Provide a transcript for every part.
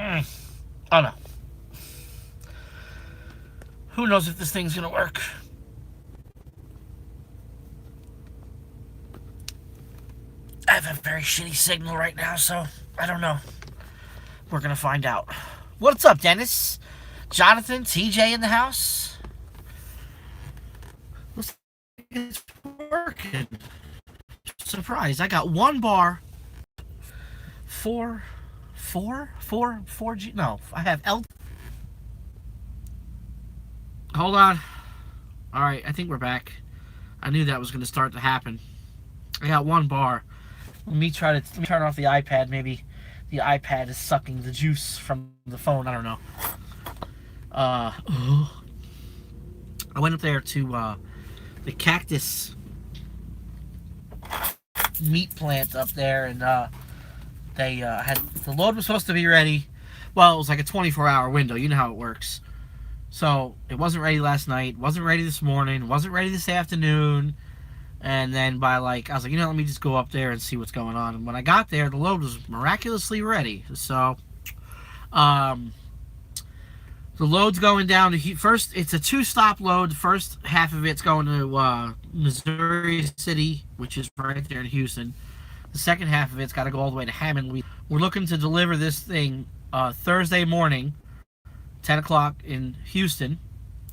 Oh no. Who knows if this thing's gonna work? I have a very shitty signal right now, so I don't know. We're gonna find out. What's up, Dennis? Jonathan, TJ in the house? Looks like it's working. Surprise, I got one bar. Four G. No, I have L. Hold on. Alright, I think we're back. I knew that was going to start to happen. I got one bar. Let me turn off the iPad. Maybe the iPad is sucking the juice from the phone. I don't know. I went up there to the cactus meat plant up there, and they had the load was supposed to be ready. Well, it was like a 24-hour window. You know how it works. So it wasn't ready last night. Wasn't ready this morning. Wasn't ready this afternoon. And then by I was like, let me just go up there and see what's going on. And when I got there, the load was miraculously ready. So, the load's going down to first. It's a 2-stop load. The first half of it's going to Missouri City, which is right there in Houston. The second half of it's got to go all the way to Hammond. We're looking to deliver this thing Thursday morning, 10 o'clock in Houston,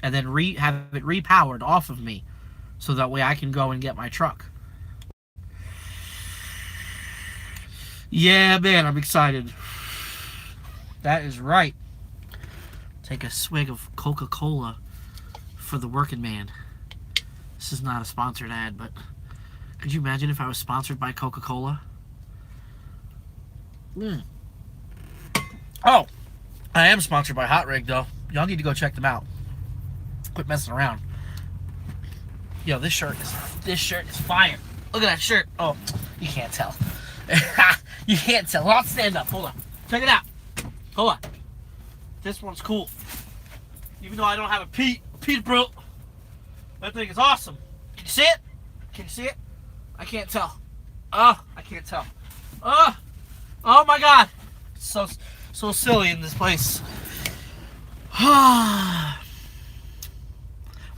and then have it repowered off of me, so that way I can go and get my truck. Yeah, man, I'm excited. That is right. Take a swig of Coca-Cola for the working man. This is not a sponsored ad, but could you imagine if I was sponsored by Coca-Cola? Oh, I am sponsored by Hot Rig, though. Y'all need to go check them out. Quit messing around. Yo, this shirt is fire. Look at that shirt. Oh, you can't tell. You can't tell. Well, I'll stand up. Hold on. Check it out. Hold on. This one's cool. Even though I don't have a Peterbilt, that thing is awesome. Can you see it? Can you see it? I can't tell. Oh, I can't tell. Oh my God. It's so silly in this place.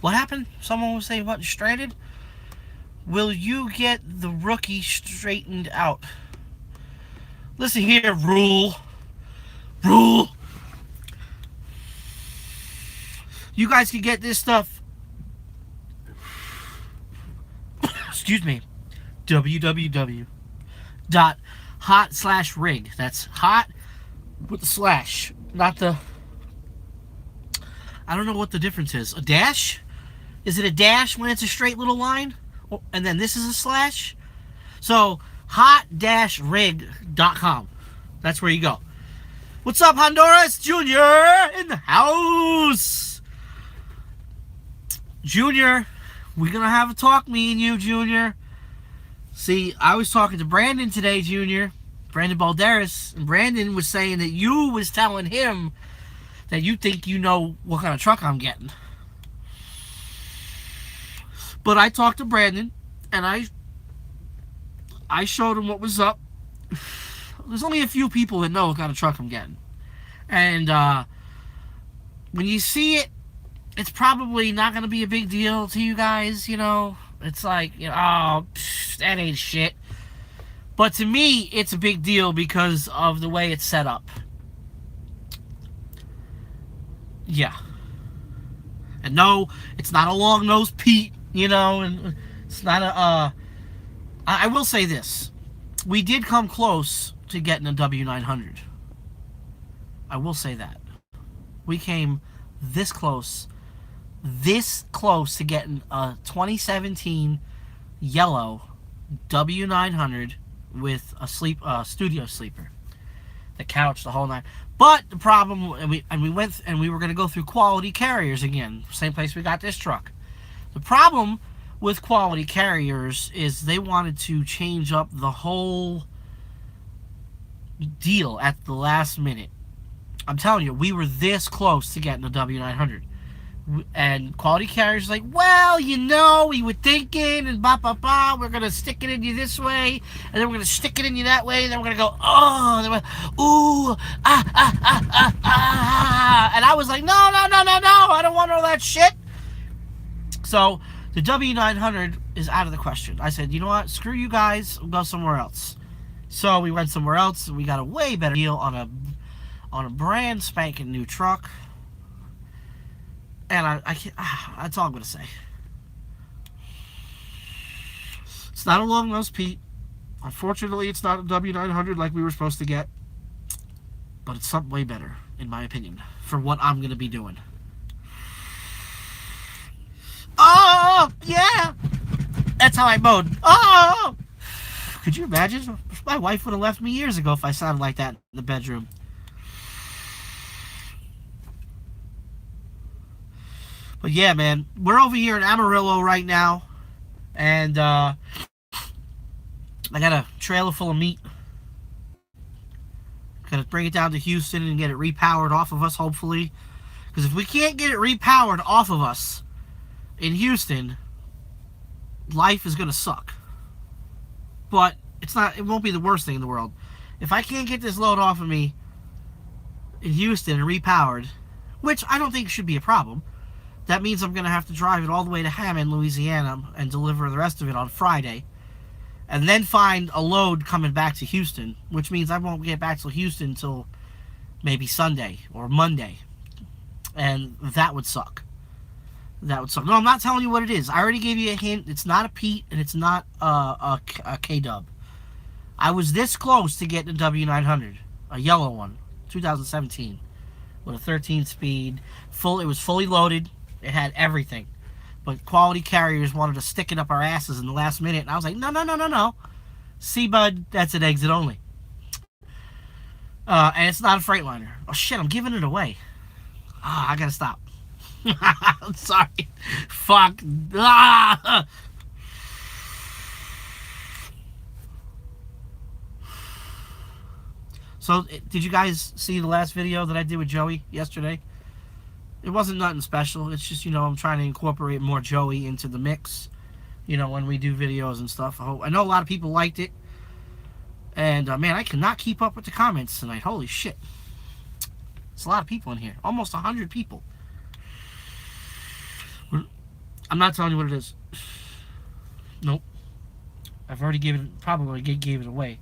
What happened? Someone was saying what? Stranded? Will you get the rookie straightened out? Listen here, Rule. You guys can get this stuff. Excuse me. www.hot/rig. That's hot with the slash, not the. I don't know what the difference is. A dash? Is it a dash when it's a straight little line? And then this is a slash? So, hot-rig.com. That's where you go. What's up, Honduras? Junior in the house. Junior, we're going to have a talk, me and you, Junior. See, I was talking to Brandon today, Junior. Brandon Balderas. And Brandon was saying that you was telling him that you think you know what kind of truck I'm getting. But I talked to Brandon, and I showed him what was up. There's only a few people that know what kind of truck I'm getting. And when you see it, it's probably not going to be a big deal to you guys, It's like, that ain't shit. But to me, it's a big deal because of the way it's set up. Yeah. And no, it's not a long-nosed Pete, and it's not a, I will say this. We did come close to getting a W900. I will say that. We came this close to getting a 2017 yellow W900 with a studio sleeper. The couch, the whole nine. But the problem, we were going to go through Quality Carriers again, same place we got this truck. The problem with Quality Carriers is they wanted to change up the whole deal at the last minute. I'm telling you, we were this close to getting a W900. And quality carrier's like, well, we were thinking, and blah, blah, blah, we're going to stick it in you this way, and then we're going to stick it in you that way, and then we're going to go, oh, and then ooh, and I was like, no, I don't want all that shit. So the W900 is out of the question. I said, you know what, screw you guys, we'll go somewhere else. So we went somewhere else, and we got a way better deal on a brand spanking new truck. And I can't, that's all I'm going to say. It's not a long nose Pete. Unfortunately, it's not a W900 like we were supposed to get. But it's something way better, in my opinion, for what I'm going to be doing. Oh, yeah. That's how I mowed. Oh. Could you imagine? My wife would have left me years ago if I sounded like that in the bedroom. But yeah, man, we're over here in Amarillo right now, and I got a trailer full of meat. Gotta bring it down to Houston and get it repowered off of us, hopefully. Because if we can't get it repowered off of us in Houston, life is gonna suck. But it won't be the worst thing in the world. If I can't get this load off of me in Houston and repowered, which I don't think should be a problem, that means I'm going to have to drive it all the way to Hammond, Louisiana, and deliver the rest of it on Friday. And then find a load coming back to Houston, which means I won't get back to Houston until maybe Sunday or Monday. And that would suck. That would suck. No, I'm not telling you what it is. I already gave you a hint. It's not a Pete, and it's not a K-Dub. I was this close to getting a W900, a yellow one, 2017, with a 13-speed. It was fully loaded. It had everything. But quality carriers wanted to stick it up our asses in the last minute. And I was like, no. See, bud, that's an exit only. And it's not a Freightliner. Oh, shit, I'm giving it away. I gotta stop. I'm sorry. Fuck. So, did you guys see the last video that I did with Joey yesterday? It wasn't nothing special. It's just, I'm trying to incorporate more Joey into the mix, when we do videos and stuff. I know a lot of people liked it. And, man, I cannot keep up with the comments tonight. Holy shit. It's a lot of people in here. Almost 100 people. I'm not telling you what it is. Nope. I've already probably gave it away.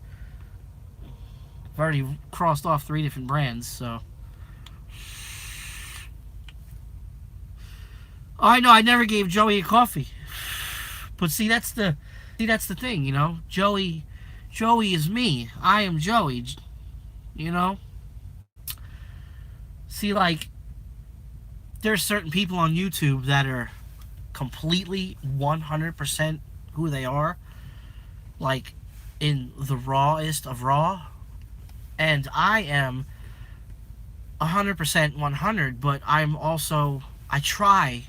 I've already crossed off 3 different brands, so... Oh, I know, I never gave Joey a coffee. But see, that's the thing, Joey is me. I am Joey, See, like, there's certain people on YouTube that are completely 100% who they are. Like, in the rawest of raw. And I am 100% 100, but I'm also... I try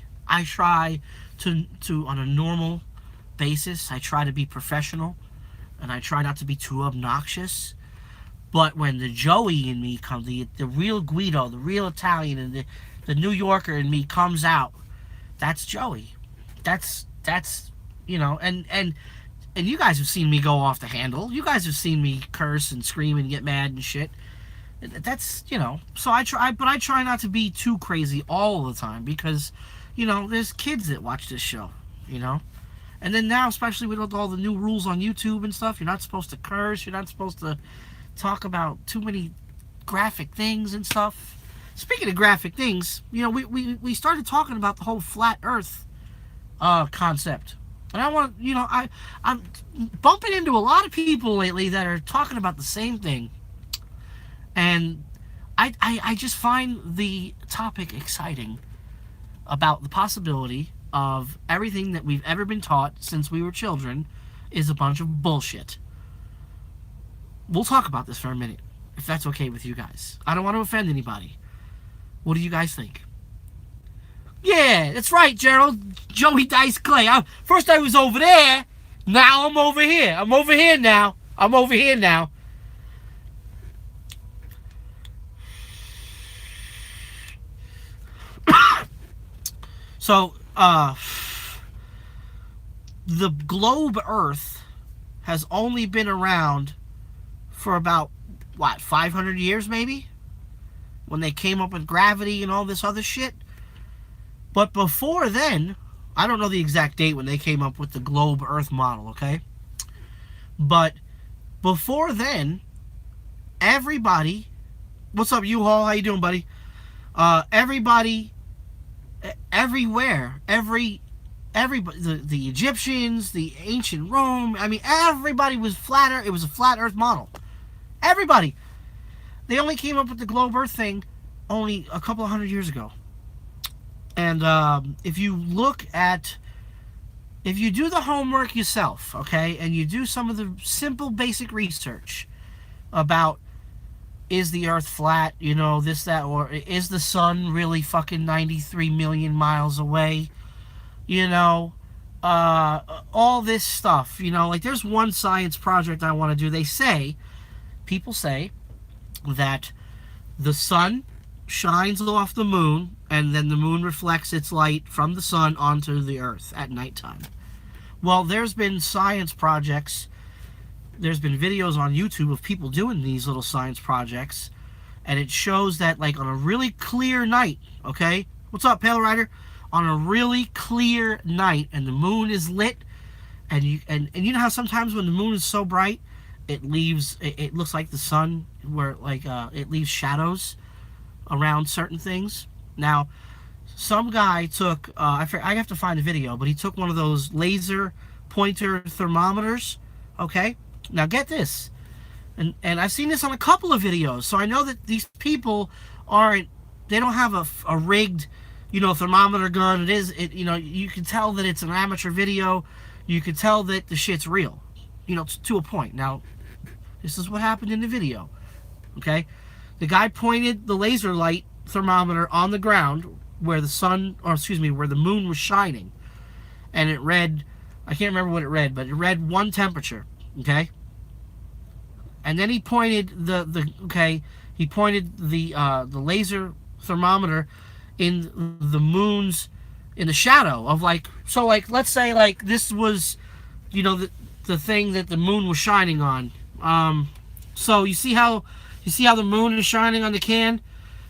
to on a normal basis, I try to be professional, and I try not to be too obnoxious. But when the Joey in me comes, the real Guido, the real Italian, and the New Yorker in me comes out, that's Joey. That's and you guys have seen me go off the handle. You guys have seen me curse and scream and get mad and shit. That's, so I try not to be too crazy all the time, because, there's kids that watch this show, and then now, especially with all the new rules on YouTube and stuff, you're not supposed to curse, you're not supposed to talk about too many graphic things and stuff. Speaking of graphic things, we started talking about the whole flat earth concept, and I want, I'm bumping into a lot of people lately that are talking about the same thing. And I just find the topic exciting, about the possibility of everything that we've ever been taught since we were children is a bunch of bullshit. We'll talk about this for a minute, if that's okay with you guys. I don't want to offend anybody. What do you guys think? Yeah, that's right, Gerald. Joey Dice Clay. First I was over there, now I'm over here. I'm over here now. So, the globe Earth has only been around for about, what, 500 years maybe? When they came up with gravity and all this other shit. But before then, I don't know the exact date when they came up with the globe Earth model, okay? But before then, everybody, what's up, U-Haul? How you doing, buddy? Everybody, everywhere, everybody, the Egyptians, the ancient Rome, I mean, everybody was flatter. It was a flat Earth model. Everybody. They only came up with the globe Earth thing only a couple of hundred years ago. And if you do the homework yourself, okay, and you do some of the simple basic research about, is the Earth flat, you know, this, that, or is the sun really fucking 93 million miles away, you know, all this stuff, you know, like there's one science project I want to do. People say that the sun shines off the moon, and then the moon reflects its light from the sun onto the Earth at nighttime. Well, there's been science projects, there's been videos on YouTube of people doing these little science projects, and it shows that, like, on a really clear night, okay? What's up, Pale Rider? On a really clear night, and the moon is lit, and you know how sometimes when the moon is so bright, it looks like the sun, where, like, it leaves shadows around certain things. Now, some guy took, I have to find a video, but he took one of those laser pointer thermometers, okay? Now get this, and I've seen this on a couple of videos, so I know that these people they don't have a rigged, you know, thermometer gun. You know, you can tell that it's an amateur video. You can tell that the shit's real, you know, to a point. Now, this is what happened in the video, okay? The guy pointed the laser light thermometer on the ground where where the moon was shining, and it read, I can't remember what it read, but it read one temperature, okay? And then he pointed the laser thermometer in the shadow of, like, so, like, let's say, like, this was, you know, the thing that the moon was shining on. So you see how the moon is shining on the can,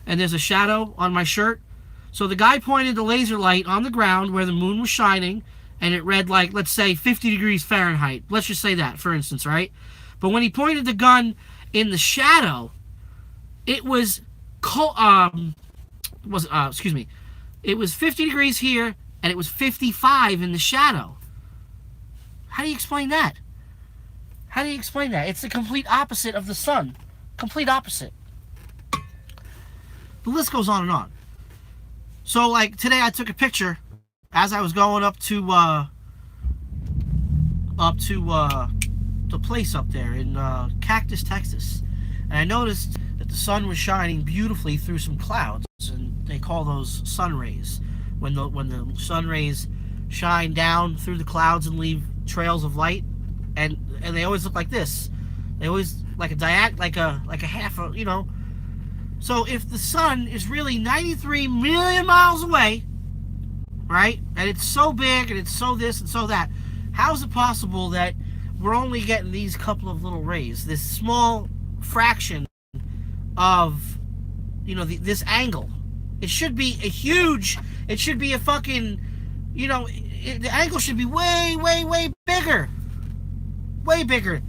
and there's a shadow on my shirt? So the guy pointed the laser light on the ground where the moon was shining, and it read, like, let's say 50 degrees Fahrenheit. Let's just say that, for instance, right? But when he pointed the gun in the shadow, it was it was 50 degrees here, and it was 55 in the shadow. How do you explain that? How do you explain that? It's the complete opposite of the sun. Complete opposite. The list goes on and on. So, like, today I took a picture as I was going up to the place up there in Cactus, Texas. And I noticed that the sun was shining beautifully through some clouds, and they call those sun rays. When the sun rays shine down through the clouds and leave trails of light, and they always look like this. They always like a half a, you know. So if the sun is really 93 million miles away, right, and it's so big and it's so this and so that, how is it possible that we're only getting these couple of little rays, this small fraction of, you know, this angle? It should be a fucking, you know, the angle should be way, way, way bigger. Way bigger.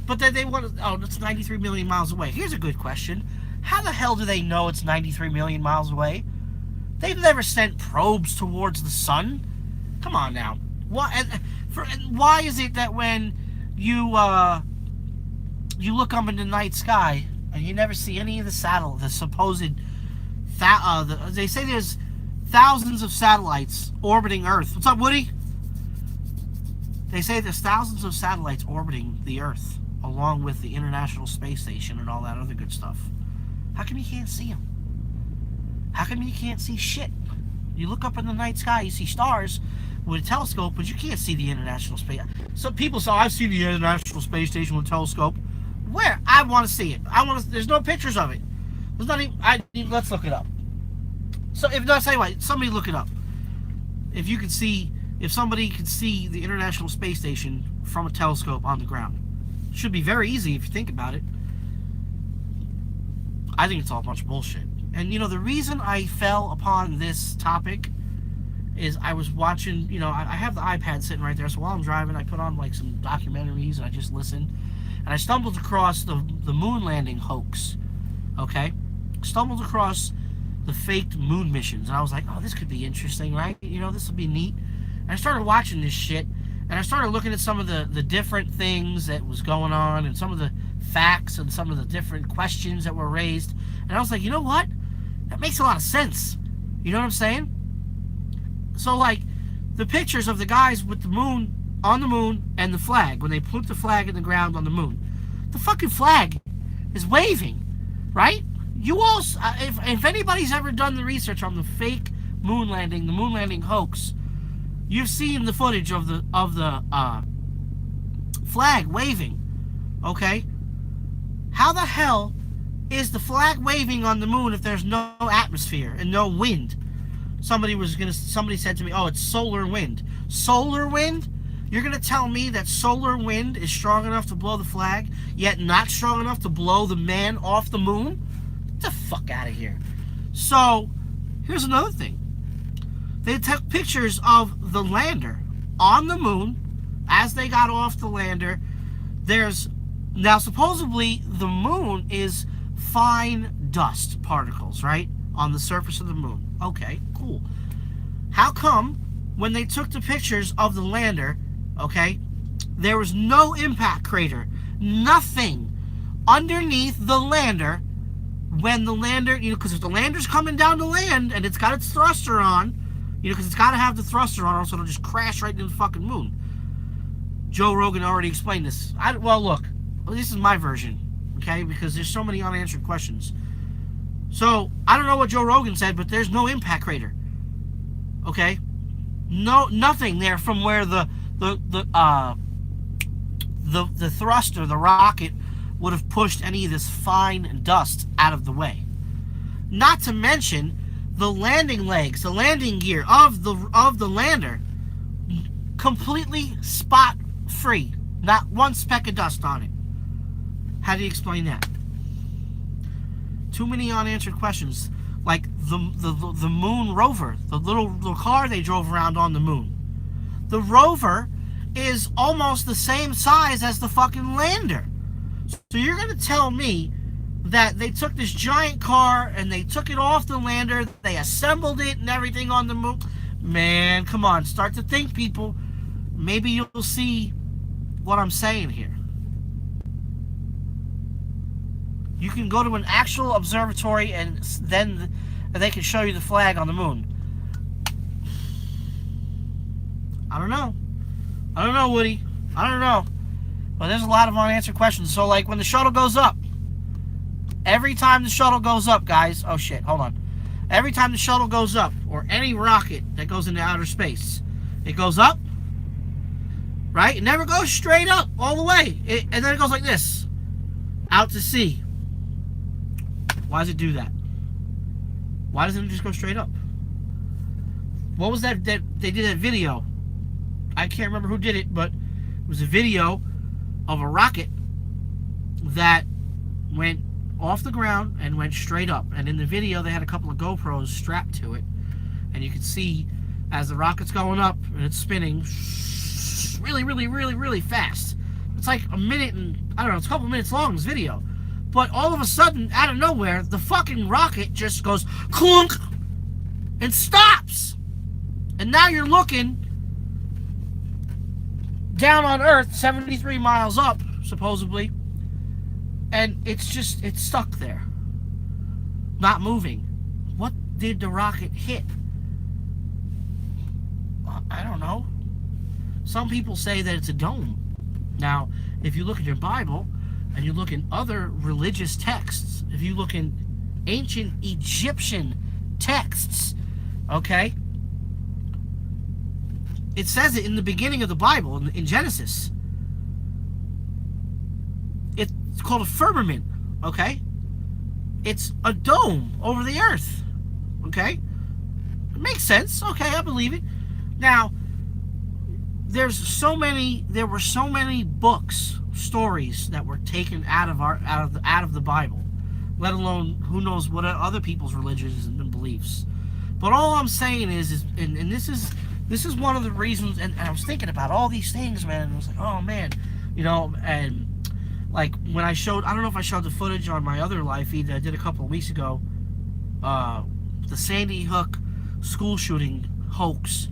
But then they want to, it's 93 million miles away. Here's a good question. How the hell do they know it's 93 million miles away? They've never sent probes towards the sun. Come on now. Why is it that when you look up in the night sky and you never see any of the supposed they say there's thousands of satellites orbiting Earth. What's up, Woody? They say there's thousands of satellites orbiting the Earth, along with the International Space Station and all that other good stuff. How come you can't see them? How come you can't see shit? You look up in the night sky, you see stars with a telescope, but you can't see the International Space. Some people say, I've seen the International Space Station with a telescope. Where? I want to see it. There's no pictures of it. There's not even. Let's look it up. So if not, tell you what, somebody look it up. if you could see, if somebody could see the International Space Station from a telescope on the ground. It should be very easy if you think about it. I think it's all a bunch of bullshit. And, you know, the reason I fell upon this topic is I was watching, you know, I have the iPad sitting right there, so while I'm driving, I put on, like, some documentaries, and I just listen. And I stumbled across the moon landing hoax, okay? Stumbled across the faked moon missions, and I was like, oh, this could be interesting, right? You know, this would be neat. And I started watching this shit, and I started looking at some of the different things that was going on, and some of the facts, and some of the different questions that were raised. And I was like, you know what? That makes a lot of sense. You know what I'm saying? So, like, the pictures of the guys with the moon, on the moon, and the flag, when they put the flag in the ground on the moon, the fucking flag is waving, right? You all, if anybody's ever done the research on the fake moon landing hoax, you've seen the footage of the flag waving, okay? How the hell is the flag waving on the moon if there's no atmosphere and no wind? Somebody said to me, oh, it's solar wind. Solar wind? You're gonna tell me that solar wind is strong enough to blow the flag, yet not strong enough to blow the man off the moon? Get the fuck out of here. So, here's another thing. They took pictures of the lander on the moon as they got off the lander. Now, supposedly, the moon is fine dust particles, right? On the surface of the moon. Okay, cool. How come when they took the pictures of the lander, okay, there was no impact crater, nothing underneath the lander when the lander, you know, because if the lander's coming down to land and it's got its thruster on, you know, because it's got to have the thruster on, or else it'll just crash right into the fucking moon. Joe Rogan already explained this. Well, look, this is my version, okay, because there's so many unanswered questions. So, I don't know what Joe Rogan said, but there's no impact crater, okay? No, nothing there from where the thruster, the rocket, would have pushed any of this fine dust out of the way. Not to mention the landing legs, the landing gear of the lander, completely spot free, not one speck of dust on it. How do you explain that? Too many unanswered questions. Like the moon rover, the little car they drove around on the moon. The rover is almost the same size as the fucking lander. So you're going to tell me that they took this giant car and they took it off the lander, they assembled it and everything on the moon? Man, come on, start to think, people. Maybe you'll see what I'm saying here. You can go to an actual observatory and then they can show you the flag on the moon. I don't know, Woody. I don't know. But there's a lot of unanswered questions. So, like, when the shuttle goes up, every time the shuttle goes up, guys, oh shit, hold on. Every time the shuttle goes up, or any rocket that goes into outer space, it goes up, right? It never goes straight up all the way. And then it goes like this, out to sea. Why does it do that? Why doesn't it just go straight up? What was that they did that video? I can't remember who did it, but it was a video of a rocket that went off the ground and went straight up. And in the video, they had a couple of GoPros strapped to it. And you could see as the rocket's going up and it's spinning really, really, really, really fast. It's like a minute and, I don't know, it's a couple minutes long, this video. But all of a sudden, out of nowhere, the fucking rocket just goes clunk and stops. And now you're looking down on Earth, 73 miles up, supposedly. And it's stuck there. Not moving. What did the rocket hit? I don't know. Some people say that it's a dome. Now, if you look at your Bible, and you look in other religious texts, if you look in ancient Egyptian texts, okay, it says it in the beginning of the Bible, in Genesis. It's called a firmament, okay? It's a dome over the earth, okay? It makes sense, okay, I believe it. Now, there were so many books, stories that were taken out of the Bible, let alone who knows what other people's religions and beliefs. But all I'm saying is and this is one of the reasons. And I was thinking about all these things, man. And I was like, oh man, and like when I don't know if I showed the footage on my other live feed that I did a couple of weeks ago, the Sandy Hook school shooting hoax,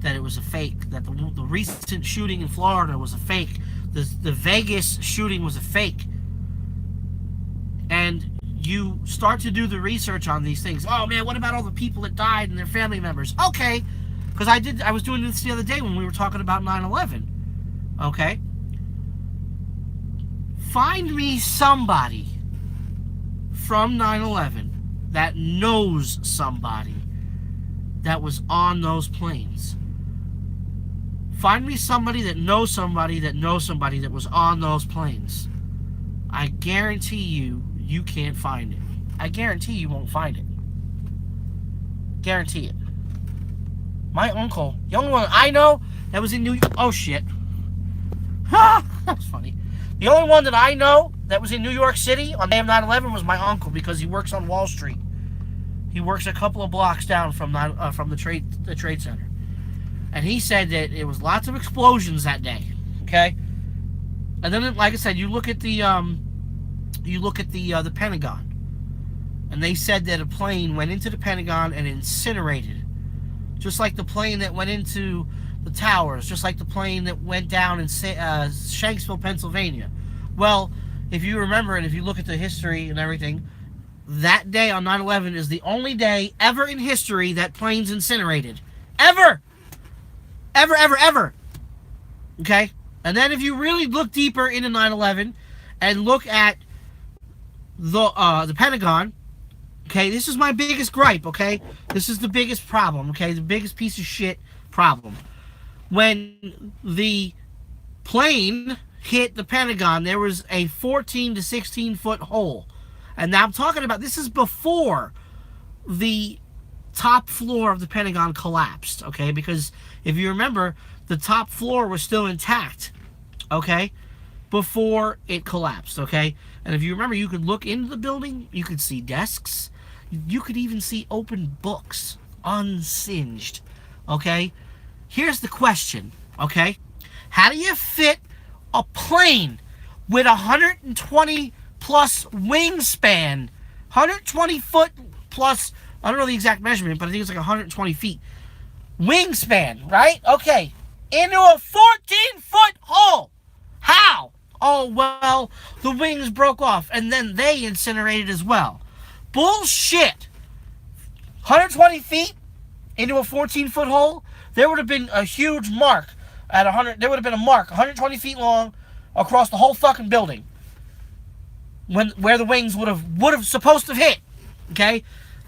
that it was a fake, that the recent shooting in Florida was a fake, the Vegas shooting was a fake. And you start to do the research on these things. Oh man, what about all the people that died and their family members? Okay, because I was doing this the other day when we were talking about 9/11. Okay, find me somebody from 9/11 that knows somebody that was on those planes. Find me somebody that knows somebody that knows somebody that was on those planes. I guarantee you can't find it. I guarantee you won't find it. Guarantee it. My uncle, the only one I know that was in New York. Oh shit. Ha! That was funny. The only one that I know that was in New York City on the day of 9/11 was my uncle, because he works on Wall Street. He works a couple of blocks down from the trade center. And he said that it was lots of explosions that day. Okay? And then, like I said, you look at the Pentagon, and they said that a plane went into the Pentagon and incinerated, just like the plane that went into the towers, just like the plane that went down in Shanksville, Pennsylvania. Well, if you remember, and if you look at the history and everything, that day on 9/11 is the only day ever in history that planes incinerated. Ever! Ever, ever, ever. Okay? And then if you really look deeper into 9/11 and look at the Pentagon, okay, this is my biggest gripe, okay? This is the biggest problem, okay? The biggest piece of shit problem. When the plane hit the Pentagon, there was a 14 to 16 foot hole. And now I'm talking about, this is before the top floor of the Pentagon collapsed, okay? Because if you remember, the top floor was still intact, okay, before it collapsed, okay? And if you remember, you could look into the building, you could see desks, you could even see open books, unsinged, okay? Here's the question, okay? How do you fit a plane with 120 plus wingspan, 120 foot plus, I don't know the exact measurement, but I think it's like 120 feet wingspan, right? Okay, into a 14-foot hole. How? Oh, well, the wings broke off, and then they incinerated as well. Bullshit. 120 feet into a 14-foot hole, there would have been a huge mark at 100. There would have been a mark 120 feet long across the whole fucking building, where the wings would have supposed to hit. Okay,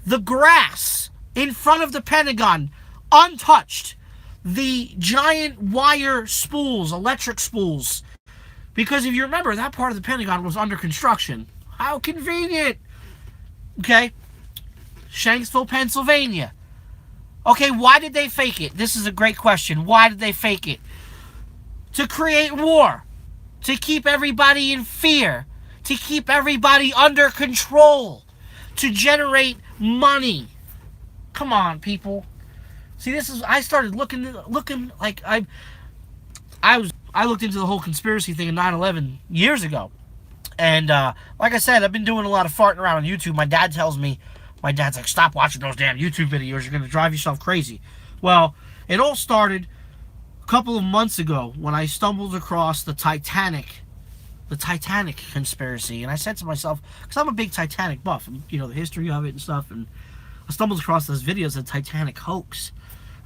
the grass in front of the Pentagon, untouched. The giant wire spools, electric spools, because if you remember, that part of the Pentagon was under construction. How convenient. Okay, Shanksville, Pennsylvania. Okay, why did they fake it? This is a great question. Why did they fake it? To create war. To keep everybody in fear. To keep everybody under control. To generate money. Come on, people. See, I started looking like I looked into the whole conspiracy thing in 9/11 years ago. And like I said, I've been doing a lot of farting around on YouTube. My dad's like, stop watching those damn YouTube videos. You're going to drive yourself crazy. Well, it all started a couple of months ago when I stumbled across the Titanic conspiracy. And I said to myself, because I'm a big Titanic buff, and, the history of it and stuff, and I stumbled across those videos of the Titanic hoax.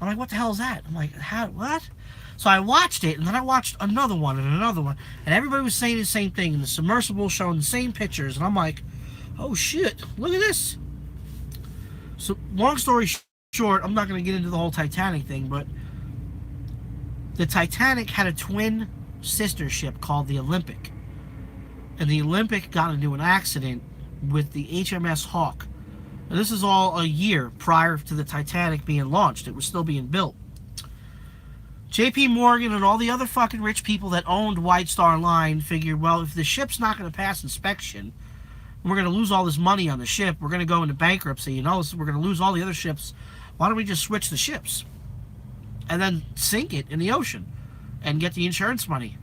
I'm like, what the hell is that? I'm like, what? So I watched it, and then I watched another one, and everybody was saying the same thing, and the submersible showing the same pictures, and I'm like, oh shit, look at this. So, long story short, I'm not going to get into the whole Titanic thing, but the Titanic had a twin sister ship called the Olympic, and the Olympic got into an accident with the HMS Hawk. And this is all a year prior to the Titanic being launched. It was still being built. J.P. Morgan and all the other fucking rich people that owned White Star Line figured, well, if the ship's not going to pass inspection, we're going to lose all this money on the ship, we're going to go into bankruptcy, so we're going to lose all the other ships. Why don't we just switch the ships and then sink it in the ocean and get the insurance money?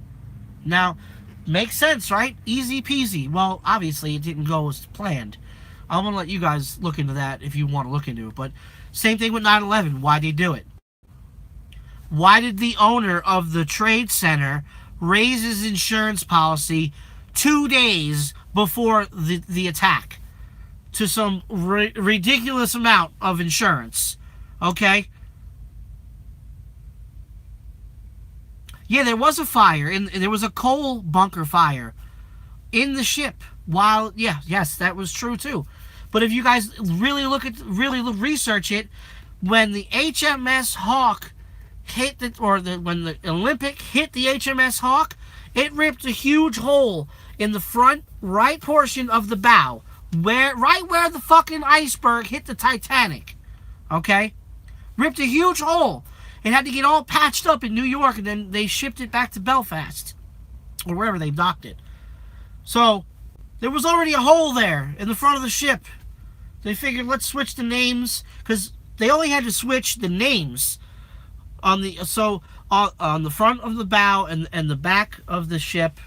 Now, makes sense, right? Easy peasy. Well, obviously it didn't go as planned. I'm going to let you guys look into that if you want to look into it. But same thing with 9/11. Why'd they do it? Why did the owner of the Trade Center raise his insurance policy 2 days before the attack to some ridiculous amount of insurance? Okay? Yeah, there was a fire. There was a coal bunker fire in the ship. Yes, that was true too. But if you guys really research it, when the HMS Hawk when the Olympic hit the HMS Hawk, it ripped a huge hole in the front right portion of the bow, right where the fucking iceberg hit the Titanic. Okay? Ripped a huge hole. It had to get all patched up in New York, and then they shipped it back to Belfast, or wherever they docked it. So, there was already a hole there in the front of the ship. They figured, let's switch the names, because they only had to switch the names on the front of the bow and the back of the ship.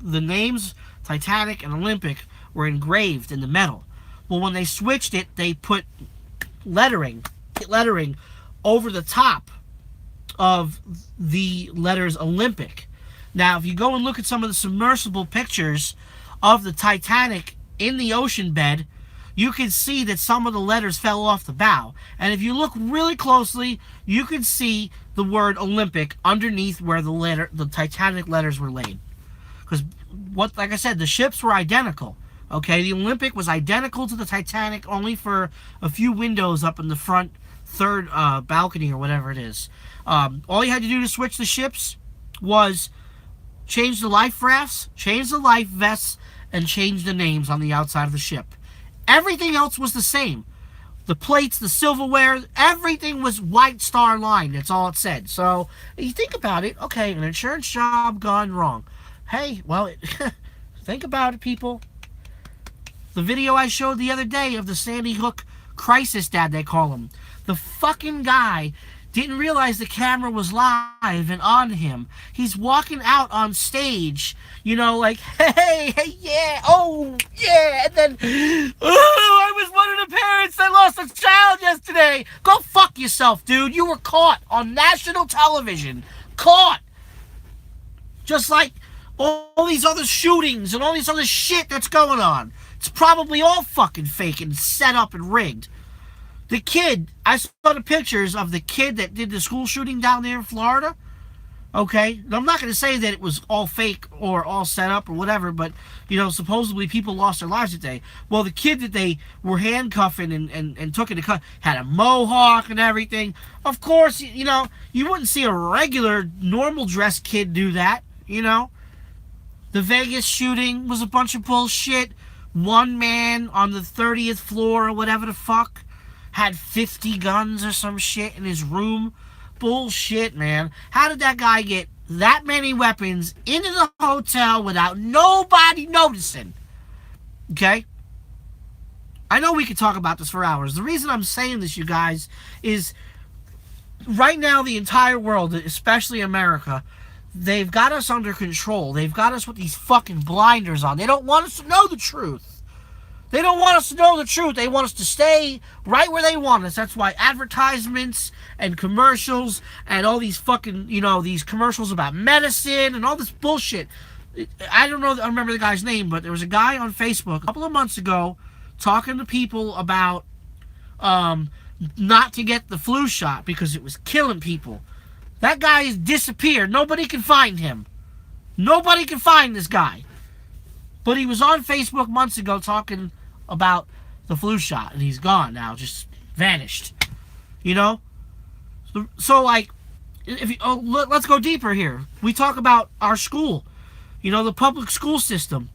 The names Titanic and Olympic were engraved in the metal. Well, when they switched it, they put lettering over the top of the letters Olympic. Now, if you go and look at some of the submersible pictures of the Titanic in the ocean bed, you can see that some of the letters fell off the bow. And if you look really closely, you can see the word Olympic underneath where the Titanic letters were laid. Because, like I said, the ships were identical. Okay, the Olympic was identical to the Titanic, only for a few windows up in the front third balcony or whatever it is. All you had to do to switch the ships was change the life rafts, change the life vests, and change the names on the outside of the ship. Everything else was the same. The plates, the silverware, everything was White Star Line. That's all it said. So, you think about it, okay, an insurance job gone wrong. Hey, well, think about it, people. The video I showed the other day of the Sandy Hook crisis dad, they call him. The fucking guy didn't realize the camera was live and on him. He's walking out on stage, like, hey, yeah, oh, yeah, and then, I was one of the parents that lost a child yesterday. Go fuck yourself, dude. You were caught on national television. Caught. Just like all these other shootings and all these other shit that's going on. It's probably all fucking fake and set up and rigged. The kid, I saw the pictures of the kid that did the school shooting down there in Florida. Okay, I'm not going to say that it was all fake or all set up or whatever, but, supposedly people lost their lives that day. Well, the kid that they were handcuffing and took into cut had a mohawk and everything. Of course, you wouldn't see a regular, normal dressed kid do that, The Vegas shooting was a bunch of bullshit. One man on the 30th floor or whatever the fuck had 50 guns or some shit in his room. Bullshit, man. How did that guy get that many weapons into the hotel without nobody noticing? Okay? I know we could talk about this for hours. The reason I'm saying this, you guys, is right now the entire world, especially America, they've got us under control. They've got us with these fucking blinders on. They don't want us to know the truth. They don't want us to know the truth. They want us to stay right where they want us. That's why advertisements and commercials and all these fucking, these commercials about medicine and all this bullshit. I don't remember the guy's name, but there was a guy on Facebook a couple of months ago talking to people about not to get the flu shot because it was killing people. That guy has disappeared. Nobody can find him. Nobody can find this guy. But he was on Facebook months ago talking about the flu shot, and he's gone now, just vanished. So like, let's go deeper here. We talk about our school, the public school system.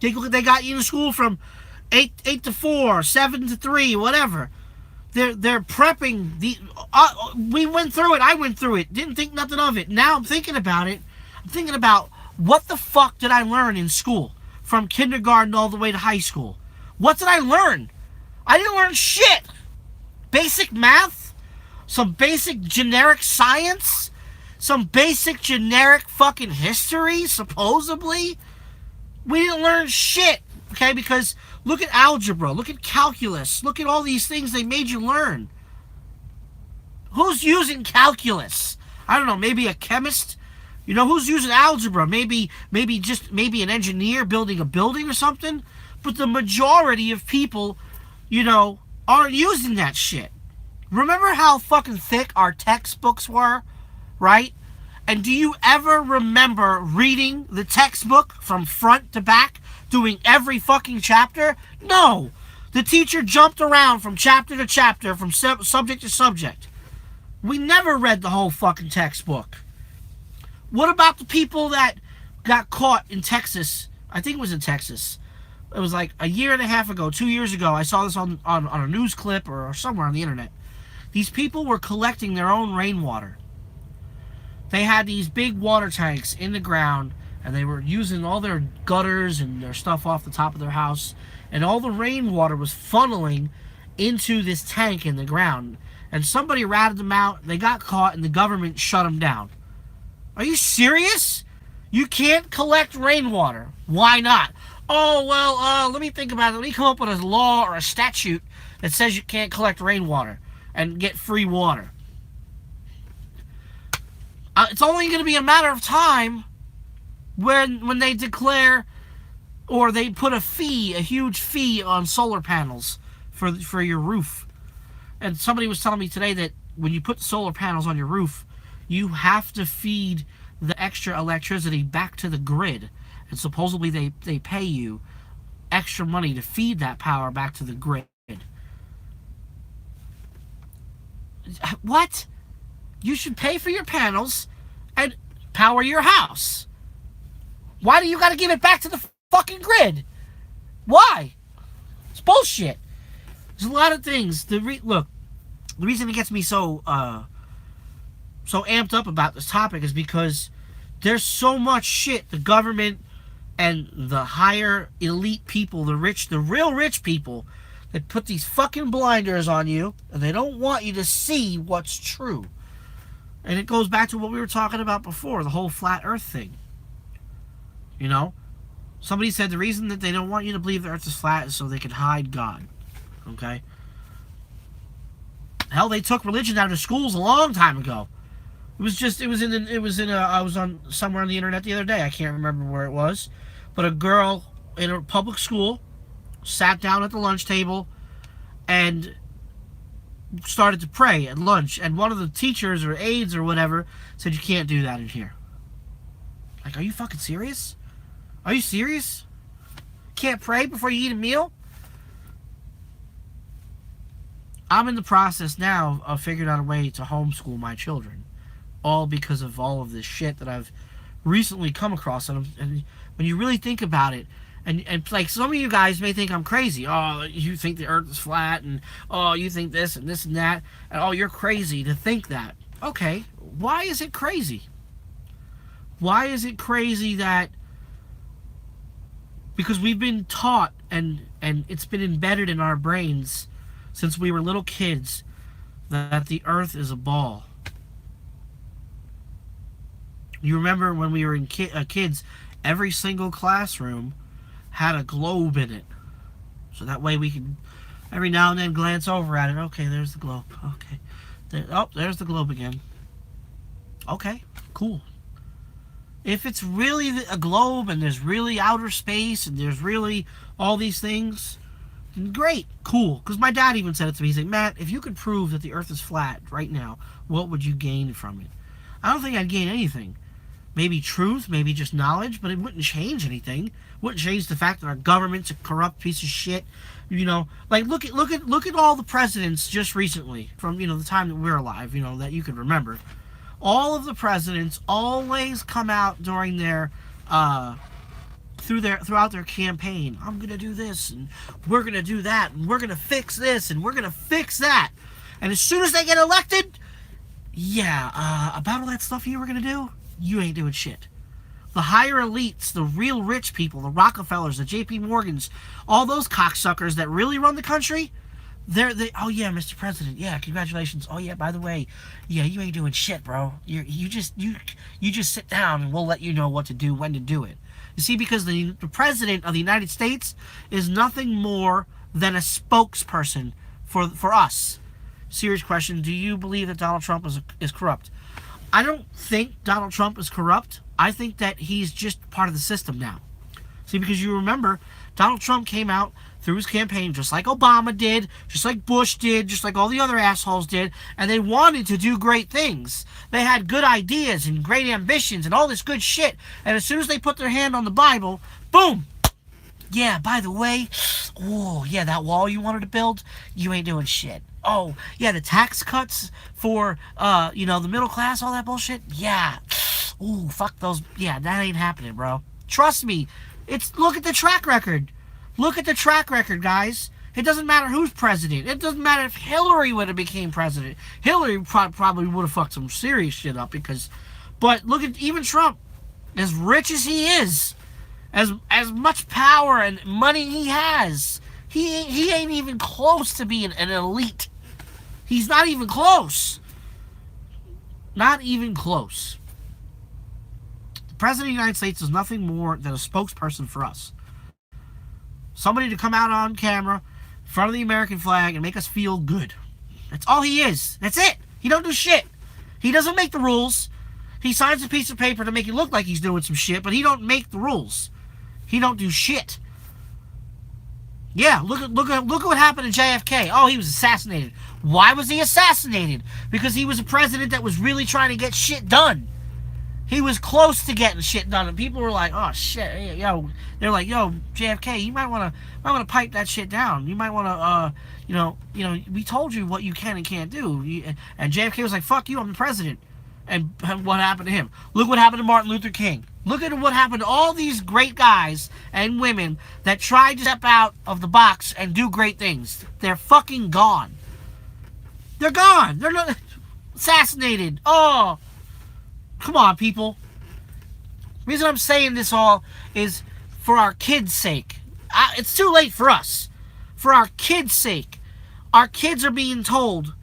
They got you in school from 8 to 4, 7 to 3, whatever. They're prepping the. We went through it. I went through it. Didn't think nothing of it. Now I'm thinking about it. I'm thinking about what the fuck did I learn in school, from kindergarten all the way to high school. What did I learn? I didn't learn shit. Basic math, some basic generic science, some basic generic fucking history, supposedly. We didn't learn shit, okay? Because look at algebra, look at calculus, look at all these things they made you learn. Who's using calculus? I don't know, maybe a chemist? You know, who's using algebra? Maybe an engineer building a building or something? But the majority of people, you know, aren't using that shit. Remember how fucking thick our textbooks were, right? And do you ever remember reading the textbook from front to back, doing every fucking chapter? No. The teacher jumped around from chapter to chapter, from subject to subject. We never read the whole fucking textbook. What about the people that got caught in Texas? I think it was in Texas. It was like a year and a half ago, 2 years ago. I saw this on a news clip or somewhere on the internet. These people were collecting their own rainwater. They had these big water tanks in the ground, and they were using all their gutters and their stuff off the top of their house, and all the rainwater was funneling into this tank in the ground. And somebody ratted them out, they got caught, and the government shut them down. Are you serious? You can't collect rainwater. Why not? Oh, well, let me think about it. Let me come up with a law or a statute that says you can't collect rainwater and get free water. It's only going to be a matter of time when they declare, or they put a huge fee on solar panels for your roof. And somebody was telling me today that when you put solar panels on your roof, you have to feed the extra electricity back to the grid. And supposedly they pay you extra money to feed that power back to the grid. What? You should pay for your panels and power your house. Why do you got to give it back to the fucking grid? Why? It's bullshit. There's a lot of things. Look, the reason it gets me so amped up about this topic is because there's so much shit the government and the higher elite people, the real rich people, that put these fucking blinders on you, and they don't want you to see what's true. And it goes back to what we were talking about before, the whole flat earth thing. You know? Somebody said the reason that they don't want you to believe the earth is flat is so they can hide God. Okay? Hell, they took religion out of schools a long time ago. I was on somewhere on the internet the other day. I can't remember where it was. But a girl in a public school sat down at the lunch table and started to pray at lunch. And one of the teachers or aides or whatever said, you can't do that in here. Like, are you fucking serious? Are you serious? Can't pray before you eat a meal? I'm in the process now of figuring out a way to homeschool my children. All because of all of this shit that I've recently come across. And when you really think about it, and like some of you guys may think I'm crazy. Oh, you think the earth is flat, and oh, you think this and this and that, and oh, you're crazy to think that. Okay, why is it crazy? Why is it crazy that? Because we've been taught, and it's been embedded in our brains since we were little kids, that the earth is a ball. You remember when we were kids, every single classroom had a globe in it. So that way we could every now and then glance over at it. Okay, there's the globe. Okay. There's the globe again. Okay, cool. If it's really a globe and there's really outer space and there's really all these things, great, cool. Because my dad even said it to me. He's like, Matt, if you could prove that the earth is flat right now, what would you gain from it? I don't think I'd gain anything. Maybe truth, maybe just knowledge, but it wouldn't change anything. It wouldn't change the fact that our government's a corrupt piece of shit. You know, like look at all the presidents just recently from, you know, the time that we're alive, you know, that you can remember. All of the presidents always come out during their throughout their campaign. I'm gonna do this, and we're gonna do that, and we're gonna fix this, and we're gonna fix that. And as soon as they get elected, yeah, about all that stuff you were gonna do, you ain't doing shit. The higher elites, the real rich people, the Rockefellers, the J.P. Morgans, all those cocksuckers that really run the country, oh yeah, Mr. President, yeah, congratulations. Oh yeah, by the way, yeah, you ain't doing shit, bro. You just sit down and we'll let you know what to do, when to do it. You see, because the President of the United States is nothing more than a spokesperson for us. Serious question, do you believe that Donald Trump is corrupt? I don't think Donald Trump is corrupt. I think that he's just part of the system now. See, because you remember, Donald Trump came out through his campaign just like Obama did, just like Bush did, just like all the other assholes did, and they wanted to do great things. They had good ideas and great ambitions and all this good shit. And as soon as they put their hand on the Bible, boom! Yeah, by the way, oh, yeah, that wall you wanted to build, you ain't doing shit. Oh, yeah, the tax cuts for, the middle class, all that bullshit, yeah. Ooh, fuck those, yeah, that ain't happening, bro. Trust me, look at the track record. Look at the track record, guys. It doesn't matter who's president. It doesn't matter if Hillary would have became president. Hillary probably would have fucked some serious shit up but look at even Trump, as rich as he is, as much power and money he has, he ain't even close to being an elite. He's not even close. Not even close. The President of the United States is nothing more than a spokesperson for us. Somebody to come out on camera in front of the American flag and make us feel good. That's all he is. That's it. He don't do shit. He doesn't make the rules. He signs a piece of paper to make it look like he's doing some shit, but he don't make the rules. He don't do shit. Yeah, look at what happened to JFK. Oh, he was assassinated. Why was he assassinated? Because he was a president that was really trying to get shit done. He was close to getting shit done, and people were like, "Oh shit, yo!" They're like, "Yo, JFK, you might want to pipe that shit down. You might want to, we told you what you can and can't do." And JFK was like, "Fuck you, I'm the president." And what happened to him? Look what happened to Martin Luther King. Look at what happened to all these great guys and women that tried to step out of the box and do great things. They're fucking gone. They're gone. They're not assassinated. Oh. Come on, people. The reason I'm saying this all is for our kids' sake. It's too late for us. For our kids' sake. Our kids are being told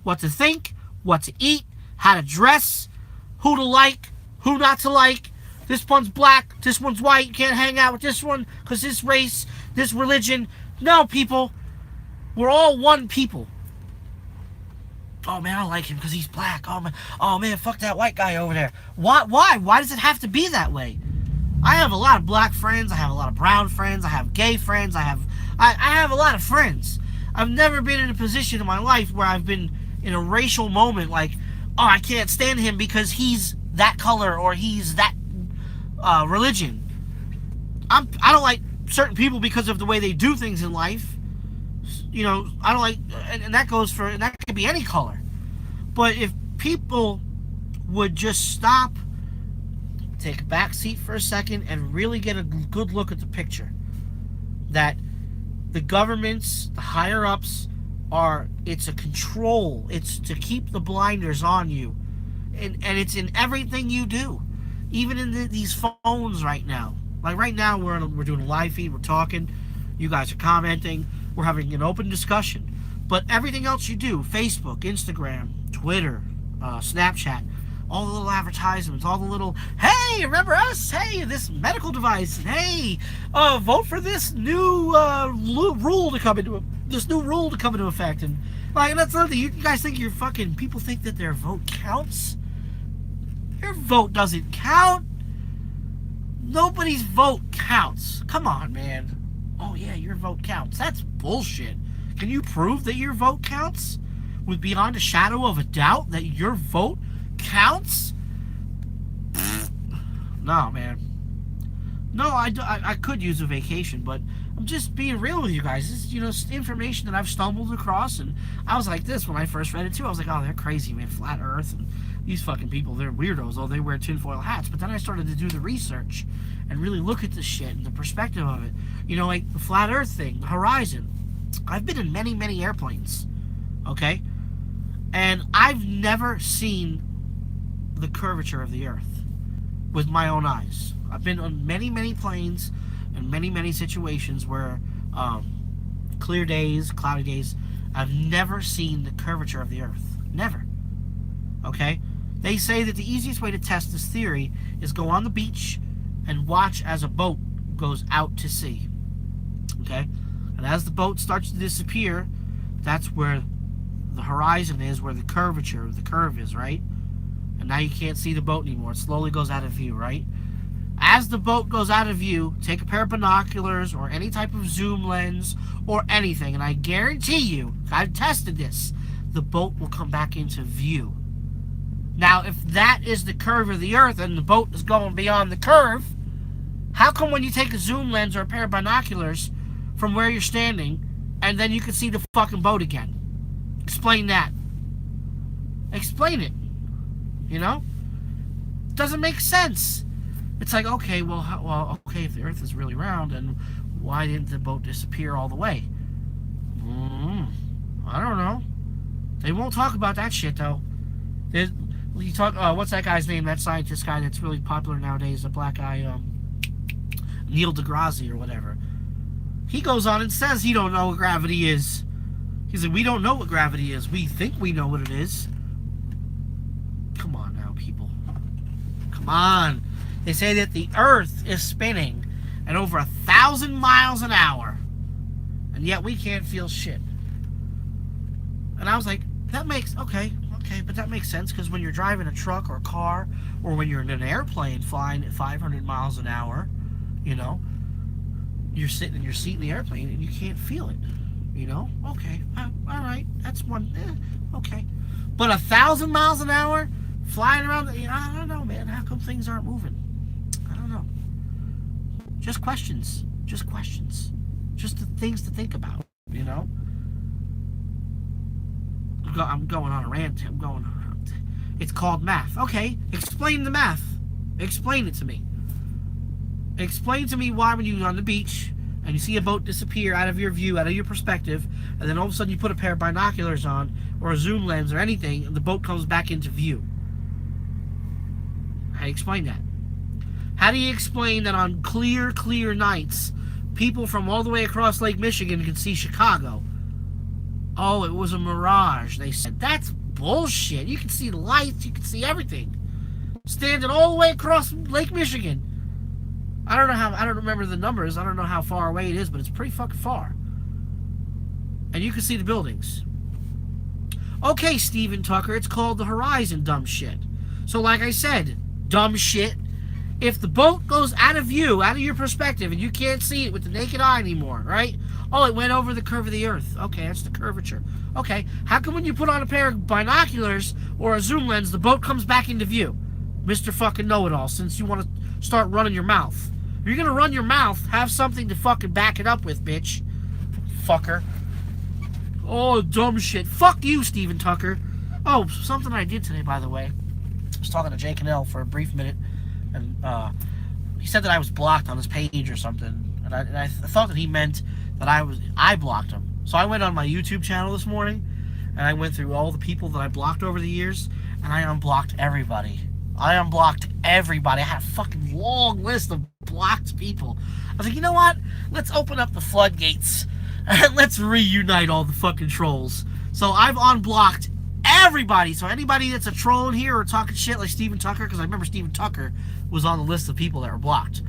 what to think, what to eat, how to dress, who to like, who not to like. This one's black, this one's white. You can't hang out with this one because this race, this religion. No, people. We're all one people. Oh man, I don't like him because he's black. Oh man, fuck that white guy over there. Why? Why does it have to be that way? I have a lot of black friends. I have a lot of brown friends. I have gay friends. I have a lot of friends. I've never been in a position in my life where I've been in a racial moment like, oh, I can't stand him because he's that color or he's that religion. I don't like certain people because of the way they do things in life. I don't like, and that could be any color. But if people would just stop, take a back seat for a second, and really get a good look at the picture, that the governments, the higher ups, it's a control. It's to keep the blinders on you, and it's in everything you do, even in these phones right now. Like right now, we're doing a live feed. We're talking. You guys are commenting. We're having an open discussion. But everything else you do, Facebook, Instagram, Twitter, Snapchat, all the little advertisements, all the little, hey, remember us? Hey, this medical device. Hey, vote for this new rule to come into effect. And that's another thing. You guys think people think that their vote counts? Your vote doesn't count. Nobody's vote counts. Come on, man. Oh yeah, your vote counts. That's bullshit. Can you prove that your vote counts? With beyond a shadow of a doubt that your vote counts? No, man. No, I could use a vacation, but I'm just being real with you guys. This is, information that I've stumbled across, and I was like this when I first read it too. I was like, oh, they're crazy, man. Flat Earth, and these fucking people, they're weirdos. Oh, they wear tinfoil hats. But then I started to do the research, and really look at the shit and the perspective of it. You know, like the flat earth thing, the horizon. I've been in many, many airplanes, okay? And I've never seen the curvature of the earth with my own eyes. I've been on many, many planes and many, many situations where clear days, cloudy days, I've never seen the curvature of the earth. Never. Okay? They say that the easiest way to test this theory is go on the beach and watch as a boat goes out to sea. Okay? And as the boat starts to disappear, that's where the horizon is, where the curvature, the curve is, right? And now you can't see the boat anymore. It slowly goes out of view, right? As the boat goes out of view, take a pair of binoculars or any type of zoom lens or anything, and I guarantee you, I've tested this, the boat will come back into view. Now, if that is the curve of the earth and the boat is going beyond the curve, how come when you take a zoom lens or a pair of binoculars from where you're standing, and then you can see the fucking boat again? Explain that. Explain it. You know? It doesn't make sense. It's like, okay, okay, if the earth is really round, then why didn't the boat disappear all the way? I don't know. They won't talk about that shit, though. You talk, what's that guy's name? That scientist guy that's really popular nowadays, the black guy, Neil deGrasse or whatever. He goes on and says he don't know what gravity is. He said, we don't know what gravity is. We think we know what it is. Come on now, people. Come on. They say that the earth is spinning at over 1,000 miles an hour. And yet we can't feel shit. And I was like, that makes, okay, but that makes sense, because when you're driving a truck or a car, or when you're in an airplane flying at 500 miles an hour, you know, you're sitting in your seat in the airplane and you can't feel it, you know? Okay, all right, that's one, okay. But 1,000 miles an hour, flying around, I don't know, man, how come things aren't moving? I don't know. Just questions, just the things to think about, you know? I'm going on a rant. It's called math. Okay, explain the math. Explain it to me. Explain to me why when you're on the beach and you see a boat disappear out of your view, out of your perspective, and then all of a sudden you put a pair of binoculars on or a zoom lens or anything, and the boat comes back into view. How do you explain that? How do you explain that on clear nights, people from all the way across Lake Michigan can see Chicago? Oh, it was a mirage, they said. That's bullshit. You can see the lights, you can see everything. Standing all the way across Lake Michigan. I don't remember the numbers. I don't know how far away it is, but it's pretty fucking far. And you can see the buildings. Okay, Stephen Tucker, it's called the horizon, dumb shit. So like I said, dumb shit, if the boat goes out of view, out of your perspective, and you can't see it with the naked eye anymore, right? Oh, it went over the curve of the earth. Okay, that's the curvature. Okay, how come when you put on a pair of binoculars or a zoom lens, the boat comes back into view? Mr. fucking know-it-all, since you want to start running your mouth. If you're going to run your mouth, have something to fucking back it up with, bitch. Fucker. Oh, dumb shit. Fuck you, Stephen Tucker. Oh, something I did today, by the way. I was talking to Jake and L for a brief minute, and he said that I was blocked on his page or something. And I thought that he meant that I blocked him. So I went on my YouTube channel this morning, and I went through all the people that I blocked over the years, and I unblocked everybody. I had a fucking long list of blocked people. I was like, you know what? Let's open up the floodgates, and let's reunite all the fucking trolls. So I've unblocked everybody. So anybody that's a troll in here or talking shit like Stephen Tucker, because I remember Stephen Tucker was on the list of people that were blocked.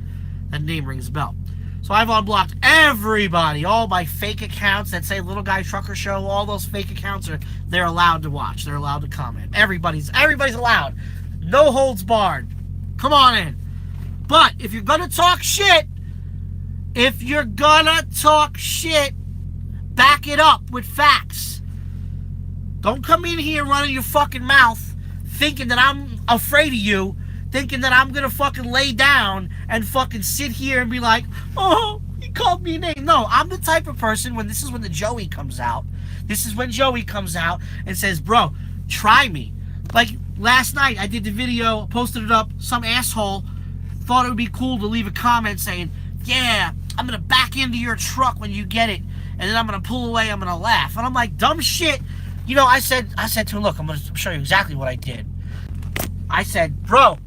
That name rings a bell. So I've unblocked everybody, all my fake accounts that say Little Guy Trucker Show, all those fake accounts they're allowed to watch. They're allowed to comment. Everybody's allowed. No holds barred. Come on in. But if you're gonna talk shit, back it up with facts. Don't come in here running your fucking mouth thinking that I'm afraid of you, thinking that I'm gonna fucking lay down and fucking sit here and be like, oh, he called me a name. No, I'm the type of person when the Joey comes out. This is when Joey comes out and says, bro, try me. Like last night I did the video, posted it up, some asshole thought it would be cool to leave a comment saying, yeah, I'm going to back into your truck when you get it, and then I'm going to pull away, I'm going to laugh. And I'm like, dumb shit. You know, I said to him, look, I'm going to show you exactly what I did. I said, bro,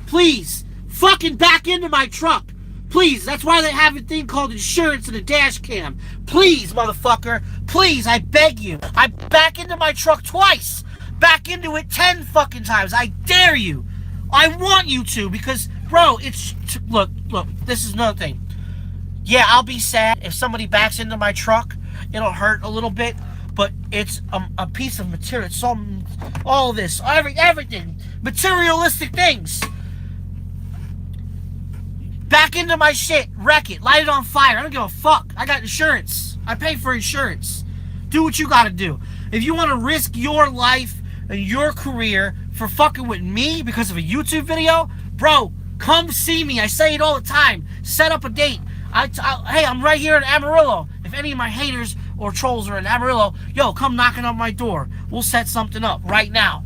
please, fucking back into my truck. Please, that's why they have a thing called insurance and a dash cam. Please, motherfucker, please, I beg you. I back into my truck twice. Back into it 10 fucking times. I dare you. I want you to, because, bro, it's, look, this is another thing. Yeah, I'll be sad if somebody backs into my truck. It'll hurt a little bit, but it's a piece of material. It's all this, everything, materialistic things. Back into my shit, wreck it, light it on fire. I don't give a fuck. I got insurance. I pay for insurance. Do what you gotta do. If you want to risk your life and your career for fucking with me because of a YouTube video, bro, come see me. I say it all the time. Set up a date. Hey, I'm right here in Amarillo. If any of my haters or trolls are in Amarillo, yo, come knocking on my door. We'll set something up right now.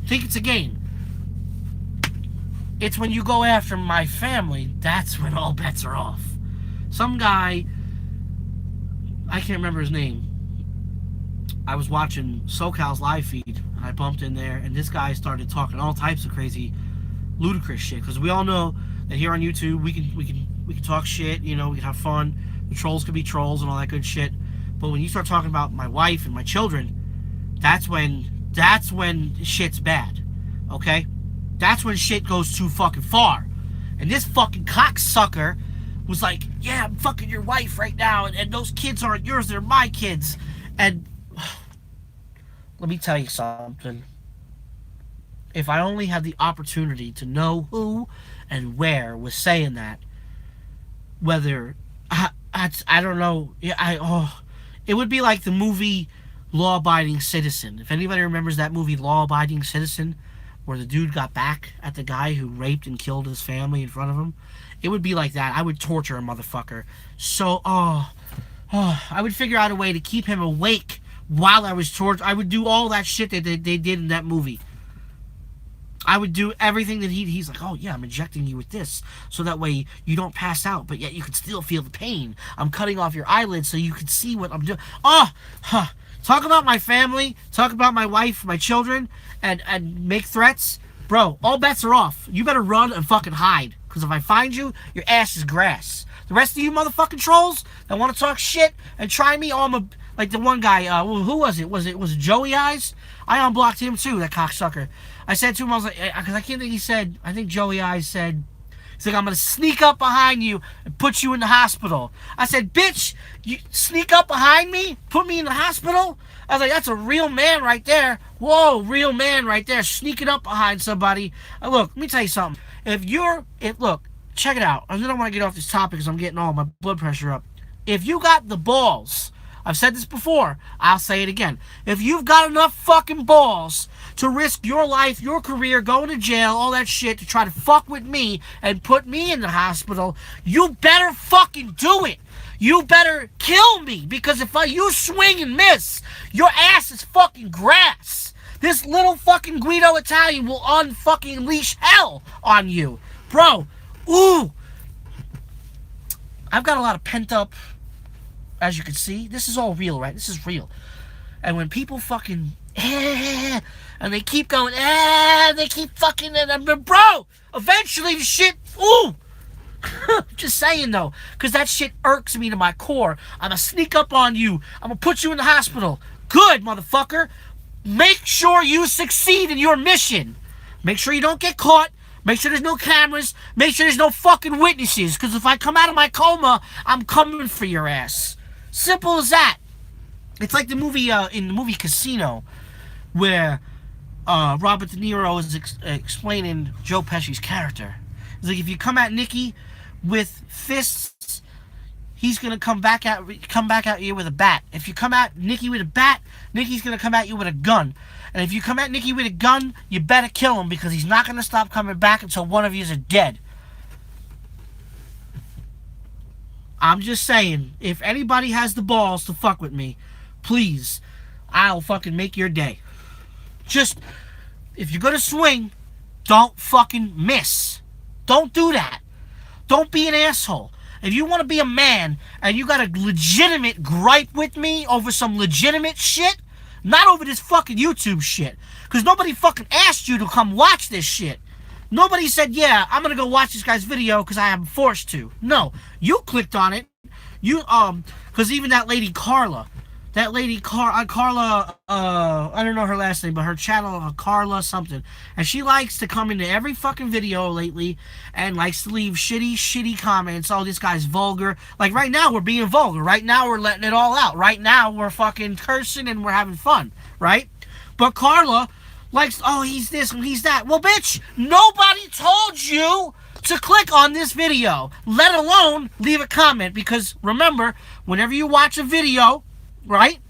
Think it's a game. It's when you go after my family, that's when all bets are off. Some guy, I can't remember his name. I was watching SoCal's live feed, and I bumped in there, and this guy started talking all types of crazy, ludicrous shit. Because we all know that here on YouTube, we can talk shit. You know, we can have fun. The trolls can be trolls and all that good shit. But when you start talking about my wife and my children, that's when shit's bad. Okay? That's when shit goes too fucking far. And this fucking cocksucker was like, yeah, I'm fucking your wife right now, and those kids aren't yours, they're my kids. And let me tell you something. If I only had the opportunity to know who and where was saying that, whether, I don't know, it would be like the movie Law Abiding Citizen. If anybody remembers that movie Law Abiding Citizen, where the dude got back at the guy who raped and killed his family in front of him, it would be like that. I would torture a motherfucker. So, I would figure out a way to keep him awake while I was tortured. I would do all that shit that they did in that movie. I would do everything that he's like, oh yeah, I'm injecting you with this, so that way you don't pass out, but yet you can still feel the pain. I'm cutting off your eyelids so you can see what I'm doing. Talk about my family, talk about my wife, my children, and make threats. Bro, all bets are off. You better run and fucking hide. Because if I find you, your ass is grass. The rest of you motherfucking trolls that want to talk shit and try me, like the one guy, who was it? Was it Joey Eyes? I unblocked him too, that cocksucker. I said to him, I was like, because I can't think he said, I think Joey Eyes said, he's like, I'm going to sneak up behind you and put you in the hospital. I said, bitch, you sneak up behind me? Put me in the hospital? I was like, that's a real man right there. Whoa, real man right there, sneaking up behind somebody. Look, let me tell you something. Look, check it out. And then I want to get off this topic because I'm getting all my blood pressure up. If you got the balls, I've said this before, I'll say it again. If you've got enough fucking balls to risk your life, your career, going to jail, all that shit, to try to fuck with me and put me in the hospital, you better fucking do it. You better kill me, because if you swing and miss, your ass is fucking grass. This little fucking Guido Italian will unfucking unleash hell on you. Bro, ooh. I've got a lot of pent up, as you can see. This is all real, right? This is real. And when people fucking, and they keep going, they keep fucking, and bro, eventually the shit, ooh. Just saying though, because that shit irks me to my core. I'm gonna sneak up on you. I'm gonna put you in the hospital. Good, motherfucker. Make sure you succeed in your mission. Make sure you don't get caught. Make sure there's no cameras. Make sure there's no fucking witnesses. Because if I come out of my coma, I'm coming for your ass. Simple as that. It's like the movie, in the movie Casino, where Robert De Niro is explaining Joe Pesci's character. It's like, if you come at Nicky with fists, he's gonna come back at you with a bat. If you come at Nicky with a bat, Nicky's gonna come at you with a gun. And if you come at Nicky with a gun, you better kill him, because he's not gonna stop coming back until one of you are dead. I'm just saying, if anybody has the balls to fuck with me, please, I'll fucking make your day. Just, if you're gonna swing, don't fucking miss. Don't do that. Don't be an asshole. If you want to be a man and you got a legitimate gripe with me over some legitimate shit, not over this fucking YouTube shit. Because nobody fucking asked you to come watch this shit. Nobody said, yeah, I'm going to go watch this guy's video because I am forced to. No, you clicked on it. Because even that lady Carla, Carla, I don't know her last name, but her channel, Carla something. And she likes to come into every fucking video lately and likes to leave shitty comments. Oh, this guy's vulgar. Like right now, we're being vulgar. Right now, we're letting it all out. Right now, we're fucking cursing and we're having fun, right? But Carla likes, oh, he's this and he's that. Well, bitch, nobody told you to click on this video, let alone leave a comment. Because remember, whenever you watch a video, right?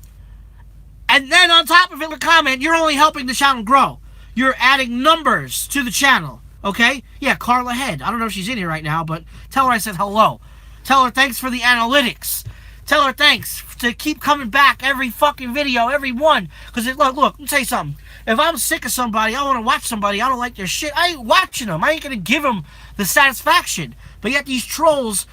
And then on top of it, a comment, you're only helping the channel grow. You're adding numbers to the channel, okay? Yeah, Carla Head. I don't know if she's in here right now, but tell her I said hello. Tell her thanks for the analytics. Tell her thanks to keep coming back every fucking video, every one. Because, look, let me tell you something. If I'm sick of somebody, I want to watch somebody, I don't like their shit, I ain't watching them. I ain't going to give them the satisfaction. But yet these trolls,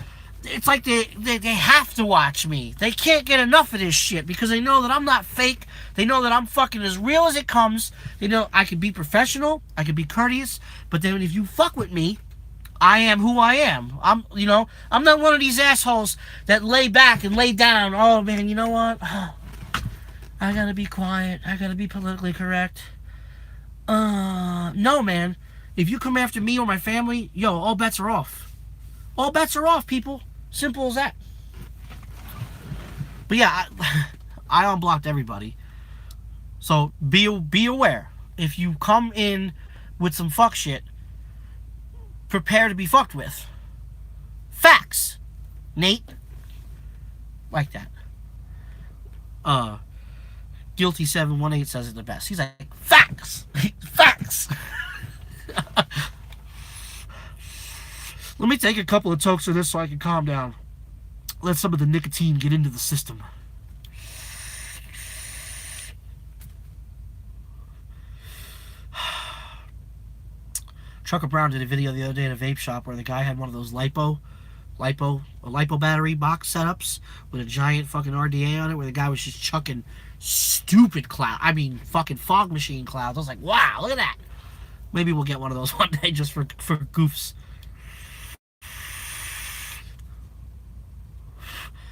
it's like they have to watch me. They can't get enough of this shit because they know that I'm not fake. They know that I'm fucking as real as it comes. They know I can be professional, I can be courteous, but then if you fuck with me, I am who I am. I'm not one of these assholes that lay back and lay down. Oh man, you know what? I gotta be quiet. I gotta be politically correct. No man. If you come after me or my family, yo, all bets are off. All bets are off, people. Simple as that. But yeah, I unblocked everybody. So be aware. If you come in with some fuck shit, prepare to be fucked with. Facts. Nate. Like that. Guilty718 says it the best. He's like, facts. Facts. Let me take a couple of tokes of this so I can calm down. Let some of the nicotine get into the system. Trucker Brown did a video the other day at a vape shop where the guy had one of those lipo battery box setups with a giant fucking RDA on it, where the guy was just chucking stupid fucking fog machine clouds. I was like, wow, look at that. Maybe we'll get one of those one day just for goofs.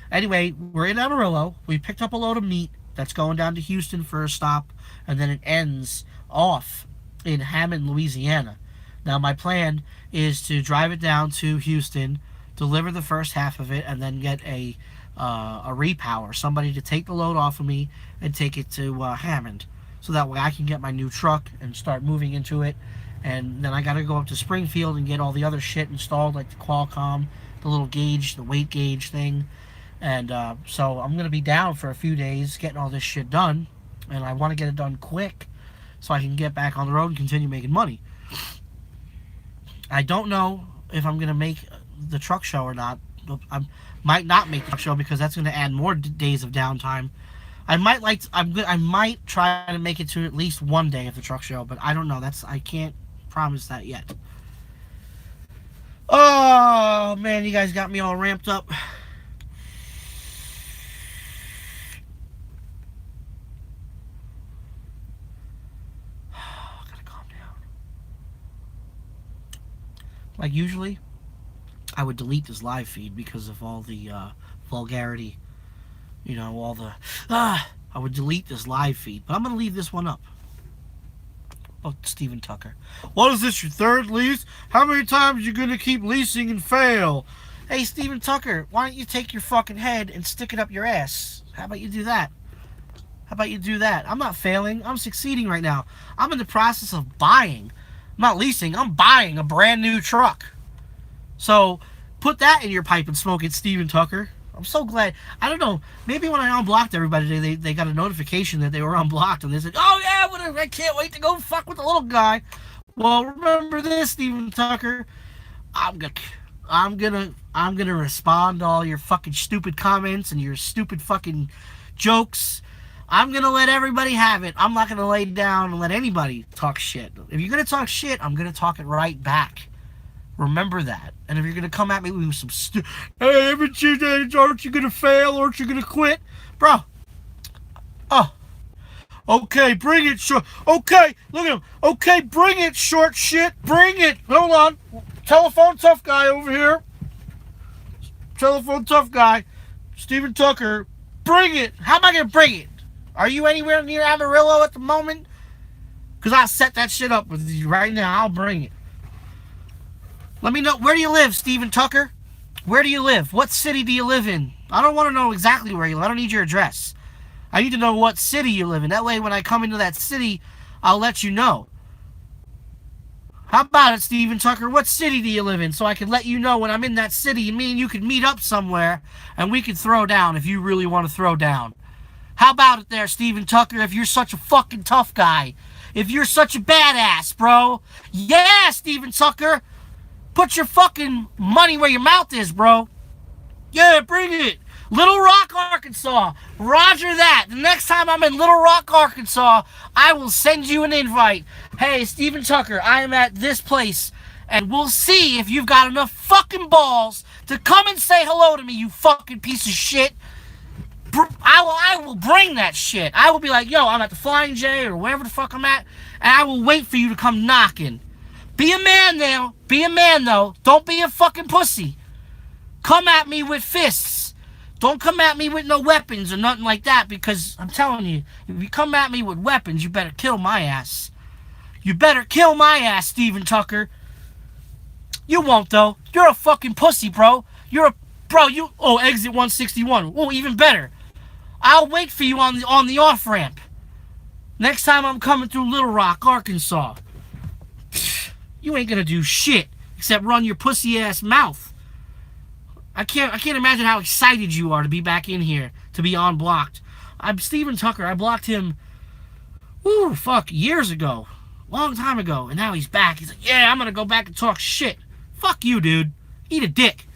Anyway, we're in Amarillo. We picked up a load of meat that's going down to Houston for a stop, and then it ends off in Hammond, Louisiana. Now, my plan is to drive it down to Houston, deliver the first half of it, and then get a repower, somebody to take the load off of me and take it to Hammond, so that way I can get my new truck and start moving into it. And then I got to go up to Springfield and get all the other shit installed, like the Qualcomm, the little gauge, the weight gauge thing. And so I'm going to be down for a few days getting all this shit done. And I want to get it done quick so I can get back on the road and continue making money. I don't know if I'm going to make the truck show or not. I might not make the truck show because that's going to add more days of downtime. I might try to make it to at least one day of the truck show, but I don't know. I can't promise that yet. Oh man, you guys got me all ramped up. Gotta calm down. Like usually, I would delete this live feed because of all the vulgarity. You know, all the... I would delete this live feed. But I'm going to leave this one up. Oh, Steven Tucker. What is this, your third lease? How many times are you going to keep leasing and fail? Hey, Steven Tucker, why don't you take your fucking head and stick it up your ass? How about you do that? How about you do that? I'm not failing. I'm succeeding right now. I'm in the process of buying. I'm not leasing. I'm buying a brand new truck. So, put that in your pipe and smoke it, Steven Tucker. I'm so glad. I don't know. Maybe when I unblocked everybody today, they got a notification that they were unblocked, and they said, "Oh yeah, I can't wait to go fuck with the little guy." Well, remember this, Steven Tucker. I'm gonna respond to all your fucking stupid comments and your stupid fucking jokes. I'm gonna let everybody have it. I'm not gonna lay down and let anybody talk shit. If you're gonna talk shit, I'm gonna talk it right back. Remember that. And if you're gonna come at me with some hey, aren't you gonna fail? Aren't you gonna quit? Bro. Oh. Okay, bring it, short. Okay, look at him. Okay, bring it, short shit. Bring it. Hold on. Telephone tough guy over here. Telephone tough guy. Steven Tucker. Bring it. How am I gonna bring it? Are you anywhere near Amarillo at the moment? Because I'll set that shit up with you right now. I'll bring it. Let me know. Where do you live, Steven Tucker? Where do you live? What city do you live in? I don't want to know exactly where you live. I don't need your address. I need to know what city you live in. That way, when I come into that city, I'll let you know. How about it, Steven Tucker? What city do you live in? So I can let you know when I'm in that city, and me and you could meet up somewhere, and we could throw down if you really want to throw down. How about it there, Steven Tucker, if you're such a fucking tough guy? If you're such a badass, bro. Yeah, Steven Tucker. Put your fucking money where your mouth is, bro. Yeah, bring it. Little Rock, Arkansas. Roger that. The next time I'm in Little Rock, Arkansas, I will send you an invite. Hey, Steven Tucker, I am at this place, and we'll see if you've got enough fucking balls to come and say hello to me, you fucking piece of shit. I will bring that shit. I will be like, yo, I'm at the Flying J or wherever the fuck I'm at, and I will wait for you to come knocking. Be a man now. Be a man, though. Don't be a fucking pussy. Come at me with fists. Don't come at me with no weapons or nothing like that, because I'm telling you, if you come at me with weapons, you better kill my ass. You better kill my ass, Steven Tucker. You won't, though. You're a fucking pussy, bro. Oh, exit 161. Oh, even better. I'll wait for you on the off-ramp. Next time I'm coming through Little Rock, Arkansas. You ain't gonna do shit except run your pussy-ass mouth. I can't imagine how excited you are to be back in here, to be unblocked. I'm Steven Tucker. I blocked him, years ago. Long time ago. And now he's back. He's like, yeah, I'm gonna go back and talk shit. Fuck you, dude. Eat a dick.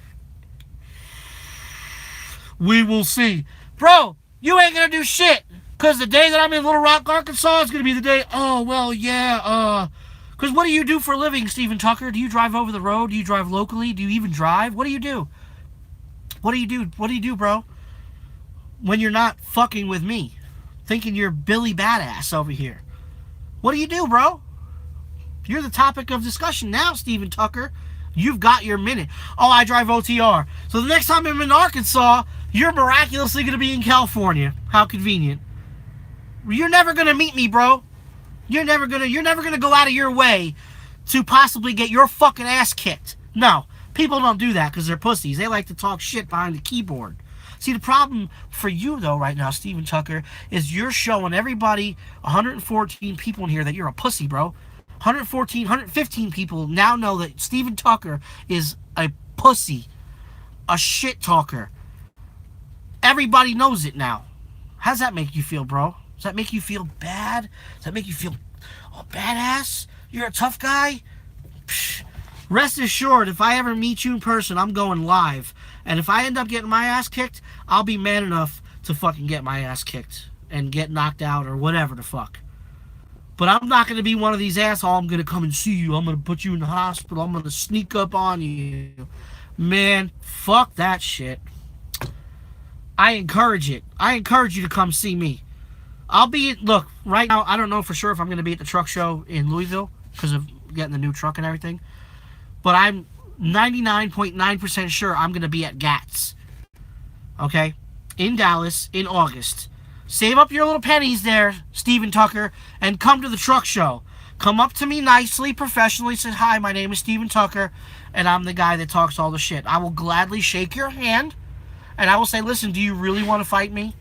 We will see. Bro, you ain't gonna do shit. Because the day that I'm in Little Rock, Arkansas is gonna be the day, because what do you do for a living, Steven Tucker? Do you drive over the road? Do you drive locally? Do you even drive? What do you do? What do you do? What do you do, bro? When you're not fucking with me. Thinking you're Billy Badass over here. What do you do, bro? You're the topic of discussion now, Steven Tucker. You've got your minute. Oh, I drive OTR. So the next time I'm in Arkansas, you're miraculously going to be in California. How convenient. You're never going to meet me, bro. You're never gonna go out of your way to possibly get your fucking ass kicked. No, people don't do that because they're pussies. They like to talk shit behind the keyboard. See, the problem for you, though, right now, Steven Tucker, is you're showing everybody, 114 people in here, that you're a pussy, bro. 115 people now know that Steven Tucker is a pussy, a shit talker. Everybody knows it now. How does that make you feel, bro? Does that make you feel bad? Does that make you feel badass? You're a tough guy? Psh. Rest assured, if I ever meet you in person, I'm going live. And if I end up getting my ass kicked, I'll be man enough to fucking get my ass kicked and get knocked out or whatever the fuck. But I'm not going to be one of these assholes. I'm going to come and see you. I'm going to put you in the hospital. I'm going to sneak up on you. Man, fuck that shit. I encourage it. I encourage you to come see me. Look, right now, I don't know for sure if I'm going to be at the truck show in Louisville because of getting the new truck and everything. But I'm 99.9% sure I'm going to be at GATS. Okay? In Dallas in August. Save up your little pennies there, Steven Tucker, and come to the truck show. Come up to me nicely, professionally, say, hi, my name is Steven Tucker, and I'm the guy that talks all the shit. I will gladly shake your hand, and I will say, listen, do you really want to fight me?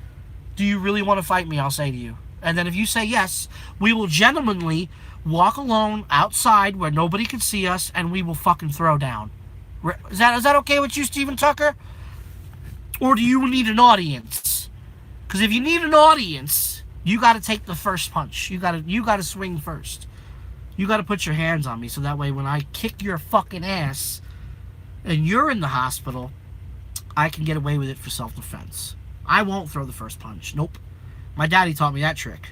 Do you really want to fight me? I'll say to you. And then if you say yes, we will gentlemanly walk alone outside where nobody can see us, and we will fucking throw down. Is that okay with you, Steven Tucker? Or do you need an audience? Because if you need an audience, you got to take the first punch. You got to swing first. You got to put your hands on me so that way when I kick your fucking ass and you're in the hospital, I can get away with it for self-defense. I won't throw the first punch. Nope. My daddy taught me that trick.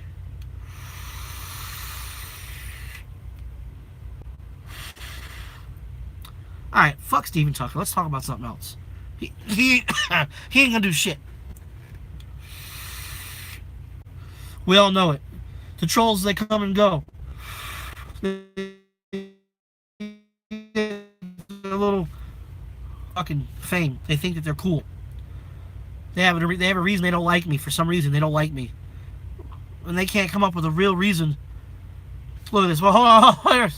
All right, fuck Steven Tucker. Let's talk about something else. He he ain't gonna do shit. We all know it. The trolls, they come and go. They're a little fucking fame. They think that they're cool. They have a reason they don't like me. For some reason, they don't like me. And they can't come up with a real reason. Look at this. Well, hold on.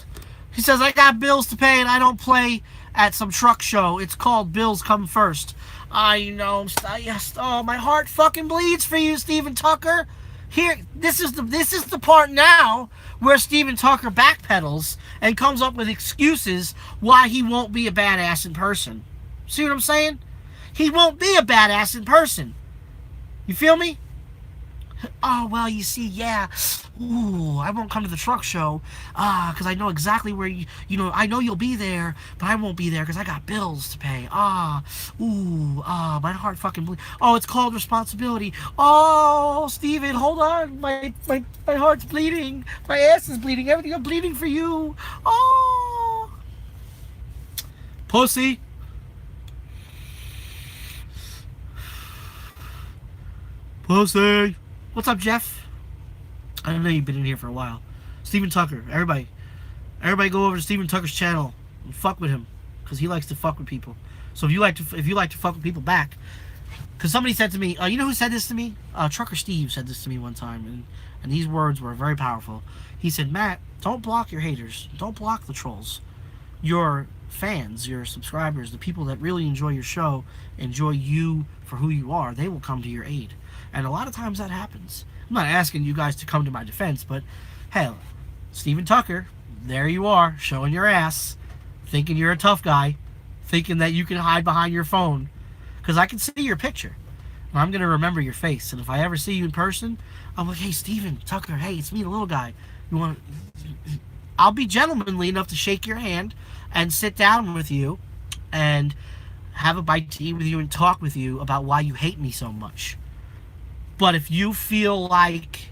He says, I got bills to pay and I don't play at some truck show. It's called Bills Come First. I know. Yes. Oh, my heart fucking bleeds for you, Steven Tucker. Here, this is the part now where Steven Tucker backpedals and comes up with excuses why he won't be a badass in person. See what I'm saying? He won't be a badass in person. You feel me? Oh, well, you see, yeah. Ooh, I won't come to the truck show because I know exactly where I know you'll be there, but I won't be there because I got bills to pay. My heart fucking bleeds. Oh, it's called responsibility. Oh, Steven, hold on. My heart's bleeding. My ass is bleeding. Everything, I'm bleeding for you. Oh. Pussy. Pussy. What's up, Jeff? I know you've been in here for a while. Steven Tucker, everybody go over to Steven Tucker's channel and fuck with him, because he likes to fuck with people. So if you like to fuck with people back, because somebody said to me, you know who said this to me? Trucker Steve said this to me one time, and these words were very powerful. He said, Matt, don't block your haters, don't block the trolls. Your fans, your subscribers, the people that really enjoy your show, enjoy you for who you are, they will come to your aid. And a lot of times that happens. I'm not asking you guys to come to my defense, but hell, Steven Tucker, there you are, showing your ass, thinking you're a tough guy, thinking that you can hide behind your phone. Because I can see your picture, and I'm going to remember your face. And if I ever see you in person, I'm like, hey, Steven Tucker, hey, it's me, the little guy. I'll be gentlemanly enough to shake your hand and sit down with you and have a bite to eat with you and talk with you about why you hate me so much. But if you feel like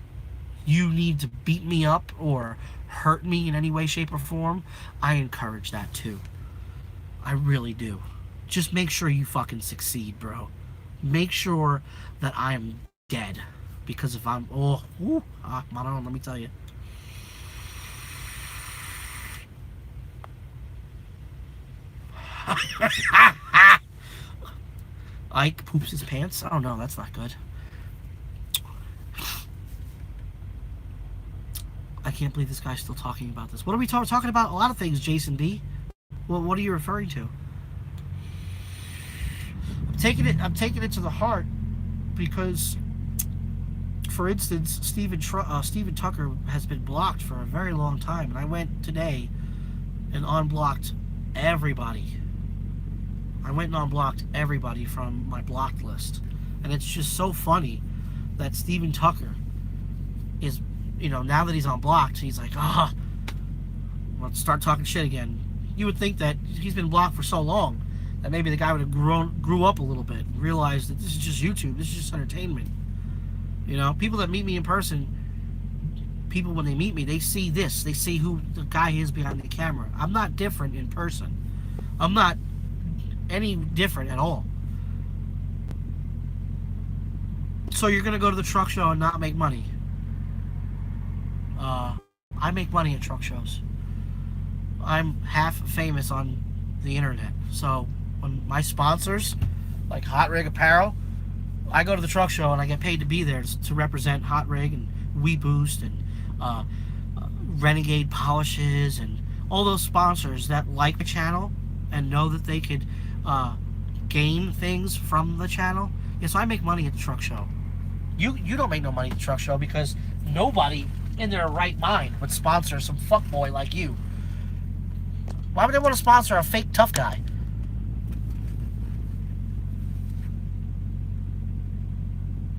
you need to beat me up or hurt me in any way, shape, or form, I encourage that too. I really do. Just make sure you fucking succeed, bro. Make sure that I am dead. Because if I'm... Maron, let me tell you. Ike poops his pants? Oh no, that's not good. I can't believe this guy's still talking about this. What are we talking about? A lot of things, Jason B. Well, what are you referring to? I'm taking it to the heart because, for instance, Steven Tucker has been blocked for a very long time, and I went today and unblocked everybody. I went and unblocked everybody from my blocked list, and it's just so funny that Steven Tucker is, now that he's unblocked, he's like, let's start talking shit again. You would think that he's been blocked for so long that maybe the guy would have grew up a little bit and realized that this is just YouTube, this is just entertainment. People that meet me in person, people when they meet me, they see this, they see who the guy is behind the camera. I'm not different in person. I'm not any different at all. So you're gonna go to the truck show and not make money? I make money at truck shows. I'm half famous on the internet. So when my sponsors, like Hot Rig Apparel, I go to the truck show and I get paid to be there to represent Hot Rig and We Boost and Renegade Polishes and all those sponsors that like the channel and know that they could gain things from the channel. Yeah, so I make money at the truck show. You don't make no money at the truck show because nobody in their right mind would sponsor some fuckboy like you. Why would they want to sponsor a fake tough guy?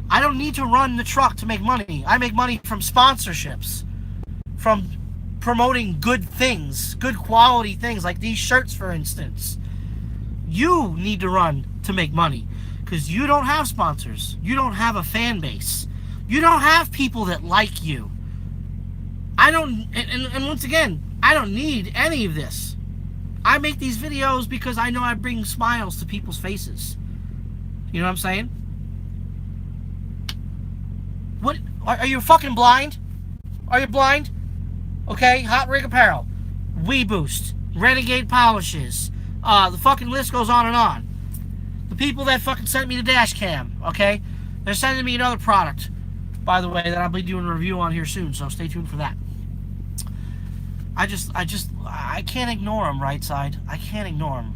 I don't need to run the truck to make money. I make money from sponsorships, from promoting good things, good quality things, like these shirts, for instance. You need to run to make money because you don't have sponsors. You don't have a fan base. You don't have people that like you. And once again, I don't need any of this. I make these videos because I know I bring smiles to people's faces. You know what I'm saying? What? Are you fucking blind? Are you blind? Okay, Hot Rig Apparel, We Boost, Renegade Polishes, the fucking list goes on and on. The people that fucking sent me the dash cam, okay? They're sending me another product, by the way, that I'll be doing a review on here soon, so stay tuned for that. I can't ignore them, right side. I can't ignore them.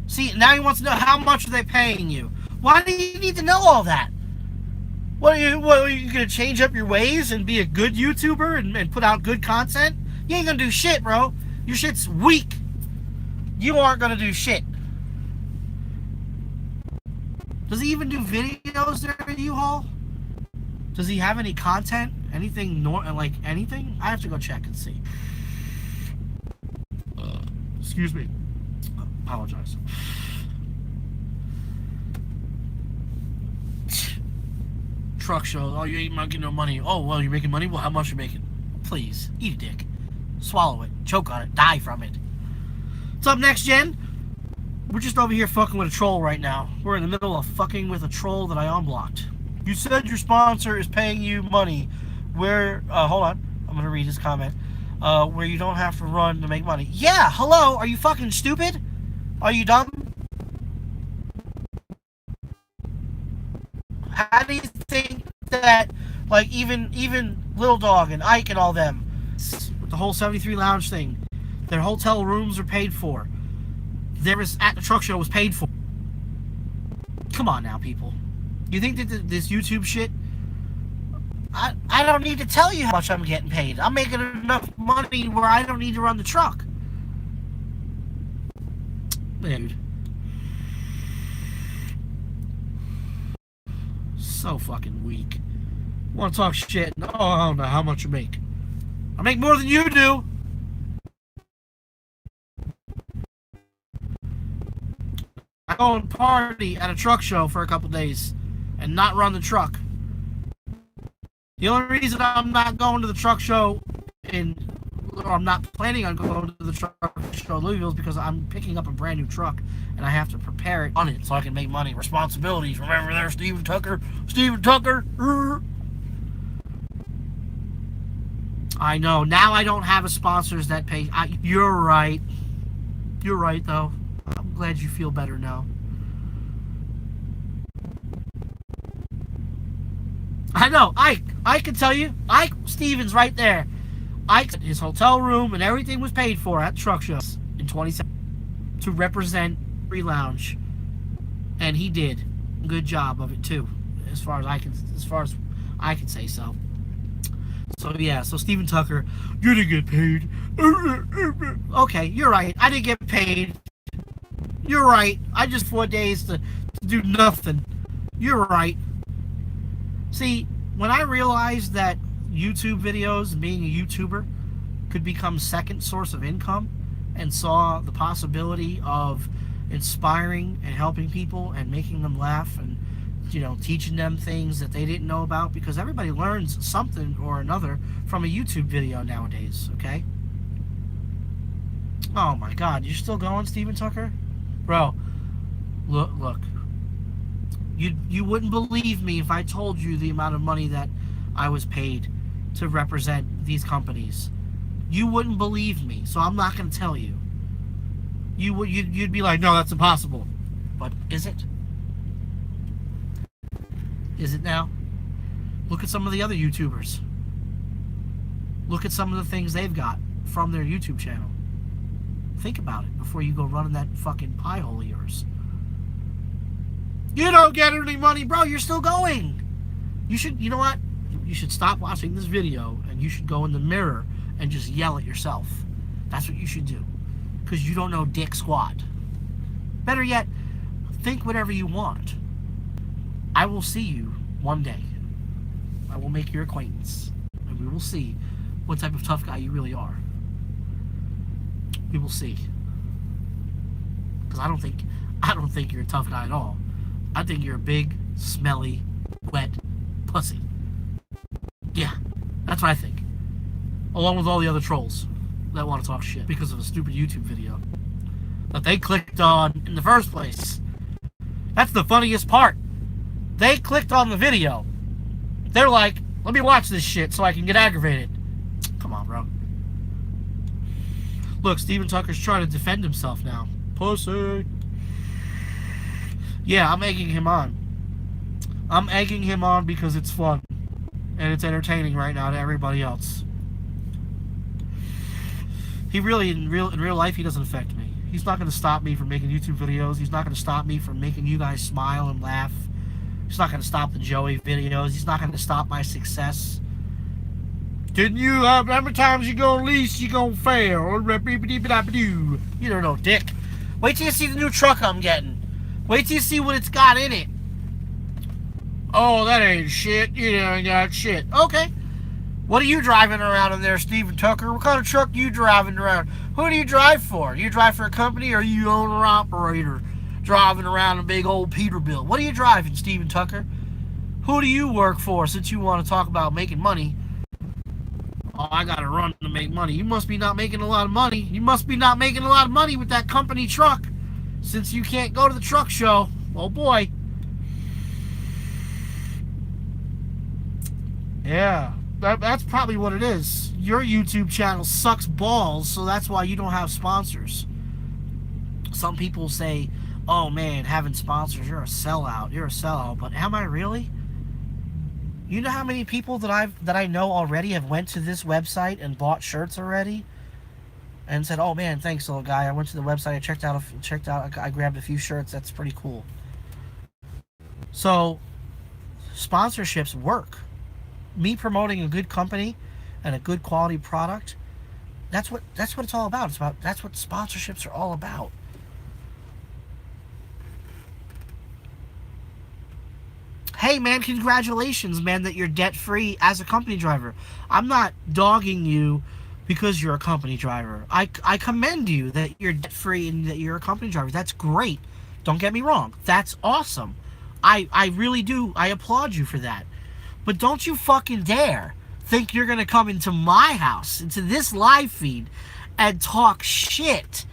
See, now he wants to know how much are they paying you. Why do you need to know all that? What are you gonna change up your ways and be a good YouTuber and put out good content? You ain't gonna do shit, bro. Your shit's weak. You aren't gonna do shit. Does he even do videos there at U-Haul? Does he have any content? Anything, like anything? I have to go check and see. Excuse me. Apologize. Truck show. Oh, you ain't making no money. Oh, well, you're making money? Well, how much are you making? Please, eat a dick. Swallow it. Choke on it. Die from it. What's up, next gen? We're just over here fucking with a troll right now. We're in the middle of fucking with a troll that I unblocked. You said your sponsor is paying you money. Where, hold on. I'm gonna read his comment. Where you don't have to run to make money. Yeah, hello? Are you fucking stupid? Are you dumb? How do you think that, like, even Lil Dog and Ike and all them, with the whole 73 Lounge thing, their hotel rooms are paid for. Theirs at the truck show was paid for. Come on now, people. You think that this YouTube shit, I don't need to tell you how much I'm getting paid. I'm making enough money where I don't need to run the truck. Dude. So fucking weak. Want to talk shit? No, I don't know how much you make. I make more than you do. I go and party at a truck show for a couple days and not run the truck. The only reason I'm not going to the truck show or I'm not planning on going to the truck show in Louisville is because I'm picking up a brand new truck and I have to prepare it on it so I can make money. Responsibilities. Remember there, Steven Tucker? Steven Tucker? I know. Now I don't have a sponsors that pay. You're right. You're right, though. I'm glad you feel better now. I know. I can tell you. Steven's right there. His hotel room and everything was paid for at truck shows in 2017 to represent Free Lounge, and he did a good job of it too, as far as I can say so. So yeah. So Steven Tucker, you didn't get paid. Okay, you're right. I didn't get paid. You're right. I just 4 days to do nothing. You're right. See, when I realized that YouTube videos and being a YouTuber could become second source of income and saw the possibility of inspiring and helping people and making them laugh and, you know, teaching them things that they didn't know about, because everybody learns something or another from a YouTube video nowadays, okay? Oh my God, you're still going, Steven Tucker? Bro, look. You wouldn't believe me if I told you the amount of money that I was paid to represent these companies. You wouldn't believe me, so I'm not going to tell you. You'd be like, no, that's impossible. But is it? Is it now? Look at some of the other YouTubers. Look at some of the things they've got from their YouTube channel. Think about it before you go running that fucking pie hole of yours. You don't get any money, bro. You're still going. You know what? You should stop watching this video and you should go in the mirror and just yell at yourself. That's what you should do. Because you don't know dick squat. Better yet, think whatever you want. I will see you one day. I will make your acquaintance. And we will see what type of tough guy you really are. We will see. Because I don't think you're a tough guy at all. I think you're a big, smelly, wet pussy. Yeah, that's what I think. Along with all the other trolls that want to talk shit because of a stupid YouTube video. that they clicked on in the first place. That's the funniest part. They clicked on the video. They're like, let me watch this shit so I can get aggravated. Come on, bro. Look, Steven Tucker's trying to defend himself now. Pussy. Yeah, I'm egging him on. I'm egging him on because it's fun. And it's entertaining right now to everybody else. He really, in real life, he doesn't affect me. He's not going to stop me from making YouTube videos. He's not going to stop me from making you guys smile and laugh. He's not going to stop the Joey videos. He's not going to stop my success. Didn't you, how many times you gonna lease, you gonna fail? You don't know, dick. Wait till you see the new truck I'm getting. Wait till you see what it's got in it. Oh, that ain't shit. You ain't got shit. Okay. What are you driving around in there, Steven Tucker? What kind of truck are you driving around? Who do you drive for? Do you drive for a company or are you owner-operator driving around a big old Peterbilt? What are you driving, Steven Tucker? Who do you work for since you want to talk about making money? Oh, I gotta run to make money. You must be not making a lot of money. You must be not making a lot of money with that company truck since you can't go to the truck show. Oh boy. Yeah, that's probably what it is. Your YouTube channel sucks balls, so that's why you don't have sponsors. Some people say, oh man, having sponsors, you're a sellout. You're a sellout. But am I really? You know how many people that I know already have went to this website and bought shirts already, and said, "Oh man, thanks, little guy. I went to the website. I checked out. I grabbed a few shirts. That's pretty cool." So, sponsorships work. Me promoting a good company and a good quality product. That's what it's all about. That's what sponsorships are all about. Hey man, congratulations, man, that you're debt-free as a company driver. I'm not dogging you because you're a company driver. I commend you that you're debt-free and that you're a company driver. That's great. Don't get me wrong. That's awesome. I really do. I applaud you for that. But don't you fucking dare think you're going to come into my house, into this live feed, and talk shit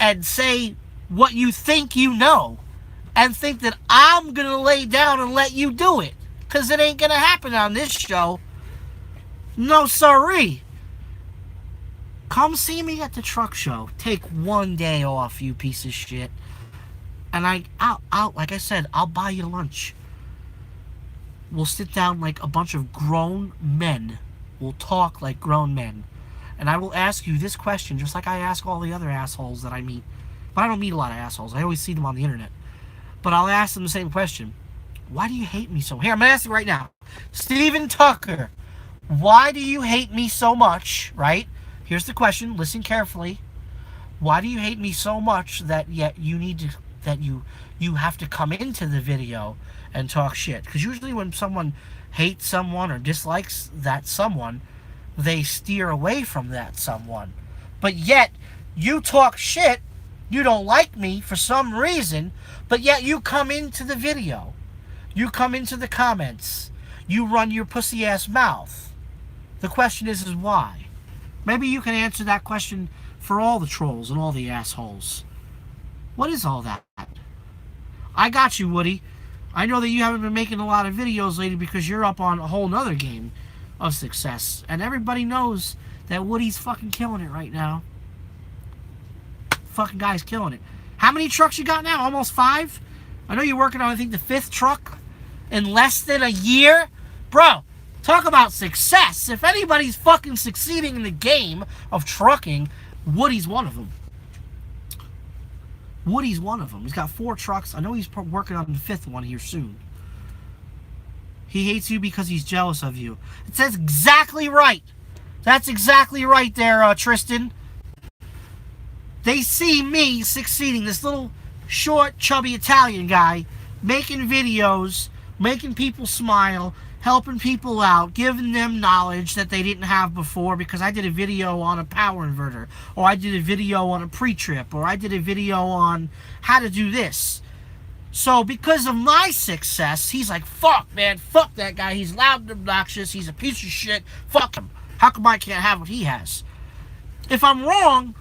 and say what you think you know. And think that I'm going to lay down and let you do it. Because it ain't going to happen on this show. No siree. Come see me at the truck show. Take one day off, you piece of shit. And I'll like I said, I'll buy you lunch. We'll sit down like a bunch of grown men. We'll talk like grown men. And I will ask you this question, just like I ask all the other assholes that I meet. But I don't meet a lot of assholes. I always see them on the internet. But I'll ask them the same question. Why do you hate me so? Here, I'm going to ask you right now. Steven Tucker, why do you hate me so much, right? Here's the question. Listen carefully. Why do you hate me so much that yet you need to, that you have to come into the video and talk shit? Because usually when someone hates someone or dislikes that someone, they steer away from that someone. But yet, you talk shit. You don't like me for some reason, but yet you come into the video. You come into the comments. You run your pussy ass mouth. The question is why? Maybe you can answer that question for all the trolls and all the assholes. What is all that? I got you, Woody. I know that you haven't been making a lot of videos lately because you're up on a whole nother game of success. And everybody knows that Woody's fucking killing it right now. Fucking guy's killing it. How many trucks you got now? Almost 5? I know you're working on, I think, the 5th truck in less than a year. Bro, talk about success. If anybody's fucking succeeding in the game of trucking, Woody's one of them. Woody's one of them. He's got 4 trucks. I know he's working on the 5th one here soon. He hates you because he's jealous of you. That's exactly right. That's exactly right there, Tristan. They see me succeeding, this little short, chubby Italian guy, making videos, making people smile, helping people out, giving them knowledge that they didn't have before because I did a video on a power inverter, or I did a video on a pre-trip, or I did a video on how to do this. So because of my success, he's like, fuck, man, fuck that guy. He's loud and obnoxious. He's a piece of shit. Fuck him. How come I can't have what he has? If I'm wrong,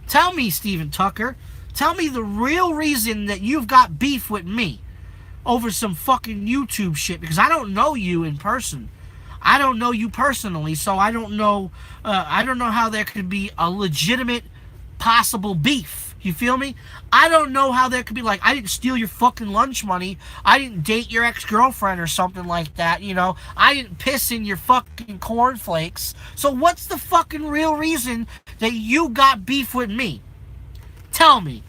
tell me, Steven Tucker. Tell me the real reason that you've got beef with me over some fucking YouTube shit, because I don't know you in person. I don't know you personally, so I don't know. I don't know how there could be a legitimate, possible beef. You feel me? I don't know how there could be, like, I didn't steal your fucking lunch money. I didn't date your ex-girlfriend or something like that, you know? I didn't piss in your fucking cornflakes. So what's the fucking real reason that you got beef with me? Tell me.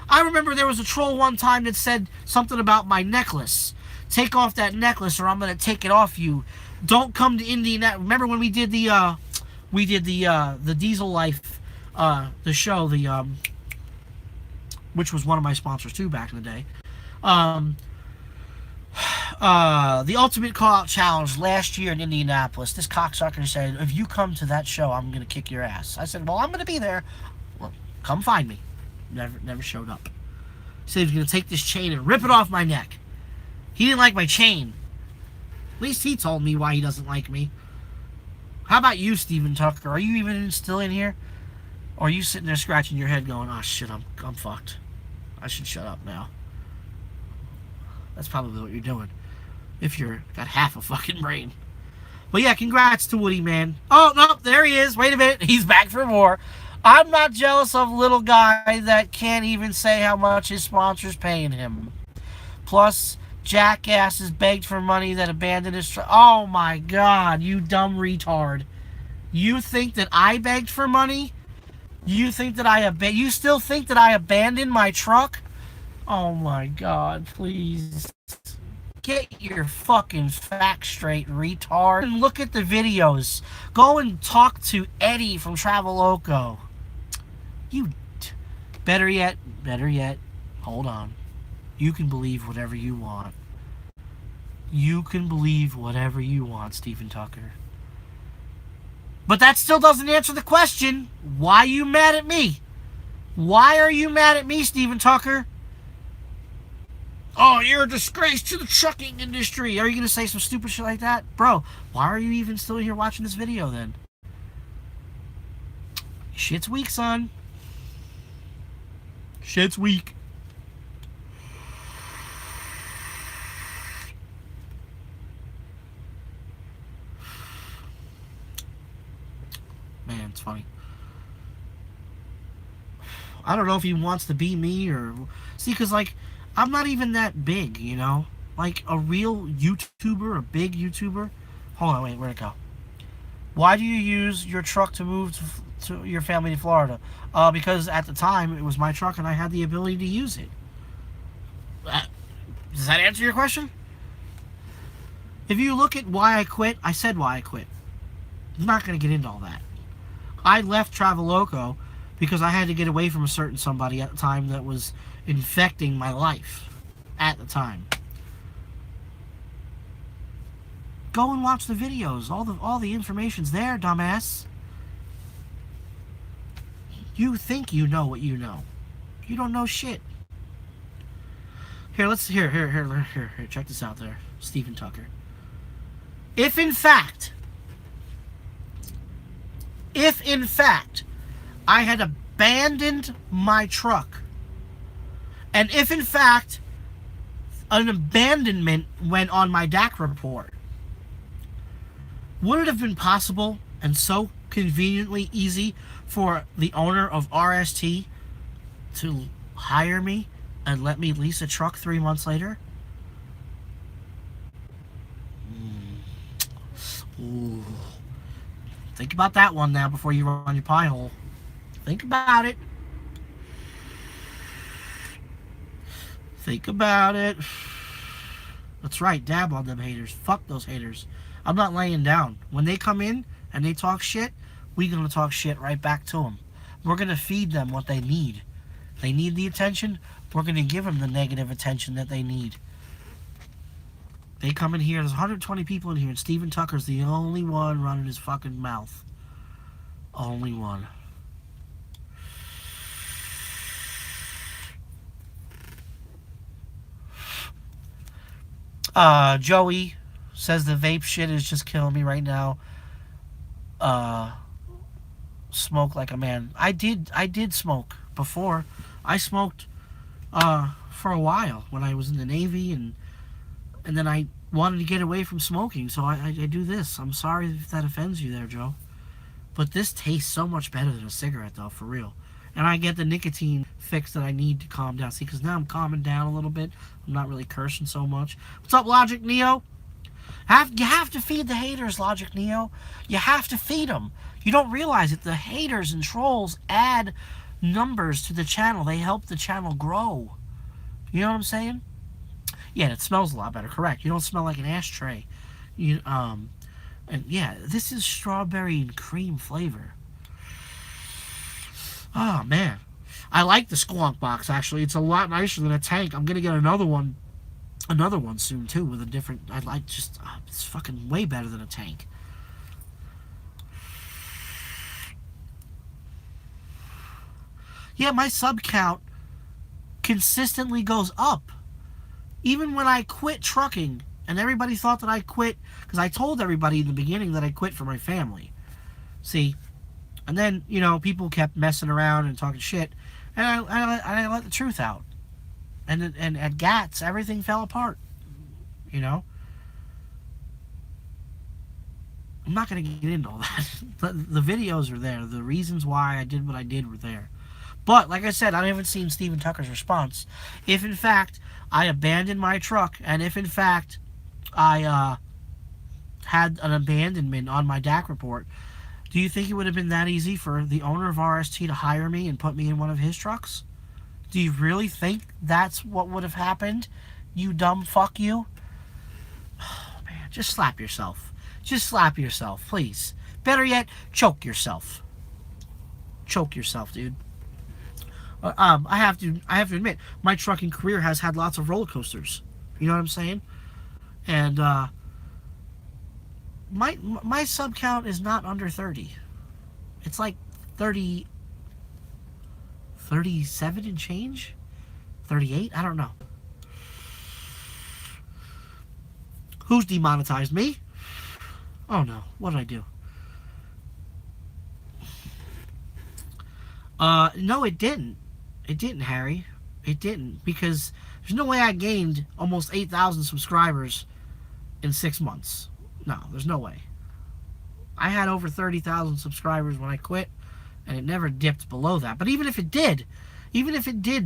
I remember there was a troll one time that said something about my necklace. Take off that necklace or I'm gonna take it off you. Don't come to Indiana. Remember when we did the Diesel Life, the show, which was one of my sponsors too back in the day. The Ultimate Call-Out Challenge last year in Indianapolis. This cocksucker said, if you come to that show, I'm gonna kick your ass. I said, well, I'm gonna be there. Well, come find me. Never showed up. He said he was gonna take this chain and rip it off my neck. He didn't like my chain. At least he told me why he doesn't like me. How about you, Stephen Tucker? Are you even still in here? Or are you sitting there scratching your head going, oh shit, I'm fucked. I should shut up now. That's probably what you're doing. If you're got half a fucking brain. But yeah, congrats to Woody, man. Oh, no, there he is. Wait a minute. He's back for more. I'm not jealous of little guy that can't even say how much his sponsor's paying him. Plus, jackasses begged for money that abandoned his truck. Oh my god, you dumb retard. You think that I begged for money? You think that you still think that I abandoned my truck? Oh my god, please. Get your fucking facts straight, retard. And look at the videos. Go and talk to Eddie from Traveloco. Better yet, hold on. You can believe whatever you want. You can believe whatever you want, Stephen Tucker. But that still doesn't answer the question. Why are you mad at me? Why are you mad at me, Stephen Tucker? Oh, you're a disgrace to the trucking industry. Are you going to say some stupid shit like that? Bro, why are you even still here watching this video then? Shit's weak, son. Shit's weak. Man, it's funny. I don't know if he wants to be me or... See, because, like, I'm not even that big, you know? Like, a real YouTuber, a big YouTuber. Hold on, wait, where'd it go? Why do you use your truck to move to your family to Florida? Because at the time, it was my truck and I had the ability to use it. Does that answer your question? If you look at why I quit, I said why I quit. I'm not going to get into all that. I left Traveloco because I had to get away from a certain somebody at the time that was infecting my life at the time. Go and watch the videos. All the information's there, dumbass. You think you know what you know. You don't know shit. Here, check this out there, Stephen Tucker. If in fact I had abandoned my truck, and if in fact an abandonment went on my DAC report, would it have been possible and so conveniently easy for the owner of RST to hire me and let me lease a truck 3 months later? Ooh. Think about that one now before you run your pie hole. Think about it. Think about it. That's right, dab on them haters. Fuck those haters. I'm not laying down. When they come in and they talk shit, we're going to talk shit right back to them. We're going to feed them what they need. They need the attention. We're going to give them the negative attention that they need. They come in here, there's 120 people in here, and Stephen Tucker's the only one running his fucking mouth. Only one. Joey says the vape shit is just killing me right now. Smoke like a man. I did smoke before. I smoked for a while when I was in the Navy, and then I wanted to get away from smoking, so I do this. I'm sorry if that offends you there, Joe. But this tastes so much better than a cigarette, though, for real. And I get the nicotine fix that I need to calm down. See, because now I'm calming down a little bit. I'm not really cursing so much. What's up, Logic Neo? You have to feed the haters, Logic Neo. You have to feed them. You don't realize it. The haters and trolls add numbers to the channel. They help the channel grow. You know what I'm saying? Yeah, and it smells a lot better. Correct. You don't smell like an ashtray. And yeah, this is strawberry and cream flavor. Oh man, I like the Squonk box. Actually, it's a lot nicer than a tank. I'm gonna get another one soon too with a different. I like just it's fucking way better than a tank. Yeah, my sub count consistently goes up. Even when I quit trucking, and everybody thought that I quit, because I told everybody in the beginning that I quit for my family. See, and then, people kept messing around and talking shit, and I let the truth out. And at GATS, everything fell apart. I'm not going to get into all that. The videos are there. The reasons why I did what I did were there. But, like I said, I haven't seen Steven Tucker's response. If, in fact, I abandoned my truck, and if, in fact, I had an abandonment on my DAC report, do you think it would have been that easy for the owner of RST to hire me and put me in one of his trucks? Do you really think that's what would have happened? You dumb fuck you? Oh, man, just slap yourself. Just slap yourself, please. Better yet, choke yourself. Choke yourself, dude. I have to admit, my trucking career has had lots of roller coasters. You know what I'm saying? And my sub count is not under 30. It's like 37 and change? 38? I don't know. Who's demonetized? Me? Oh no, what did I do? No, it didn't. It didn't, Harry. It didn't, because there's no way I gained almost 8,000 subscribers in 6 months. No, there's no way. I had over 30,000 subscribers when I quit, and it never dipped below that. But even if it did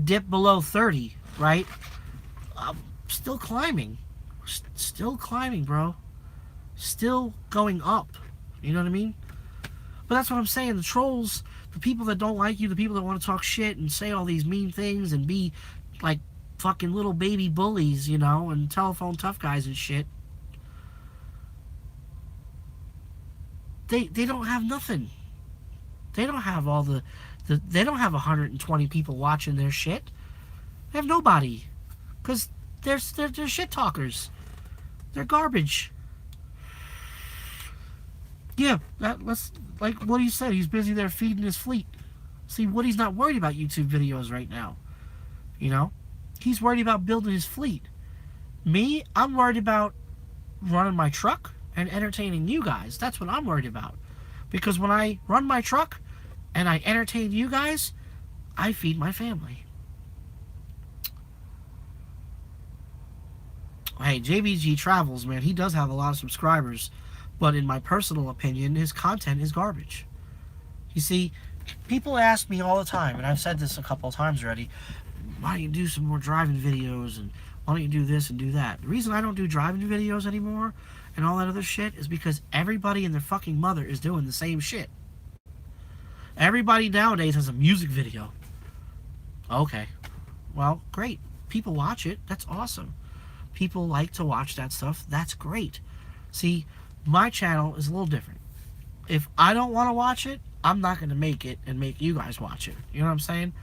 dip below 30, right? I'm still climbing. Still climbing, bro. Still going up. You know what I mean? But that's what I'm saying. The trolls, the people that don't like you, the people that want to talk shit and say all these mean things and be like fucking little baby bullies, and telephone tough guys and shit. They don't have nothing. They don't have all they don't have 120 people watching their shit. They have nobody. Because they're shit talkers. They're garbage. Yeah, let's, like Woody said, he's busy there feeding his fleet. See, Woody's not worried about YouTube videos right now. He's worried about building his fleet. Me, I'm worried about running my truck and entertaining you guys. That's what I'm worried about. Because when I run my truck and I entertain you guys, I feed my family. Hey, JBG Travels, man, he does have a lot of subscribers. But in my personal opinion, his content is garbage. You see, people ask me all the time, and I've said this a couple of times already, why don't you do some more driving videos, and why don't you do this and do that? The reason I don't do driving videos anymore and all that other shit is because everybody and their fucking mother is doing the same shit. Everybody nowadays has a music video. Okay. Well, great. People watch it. That's awesome. People like to watch that stuff. That's great. See, my channel is a little different. If I don't want to watch it, I'm not going to make it and make you guys watch it. You know what I'm saying?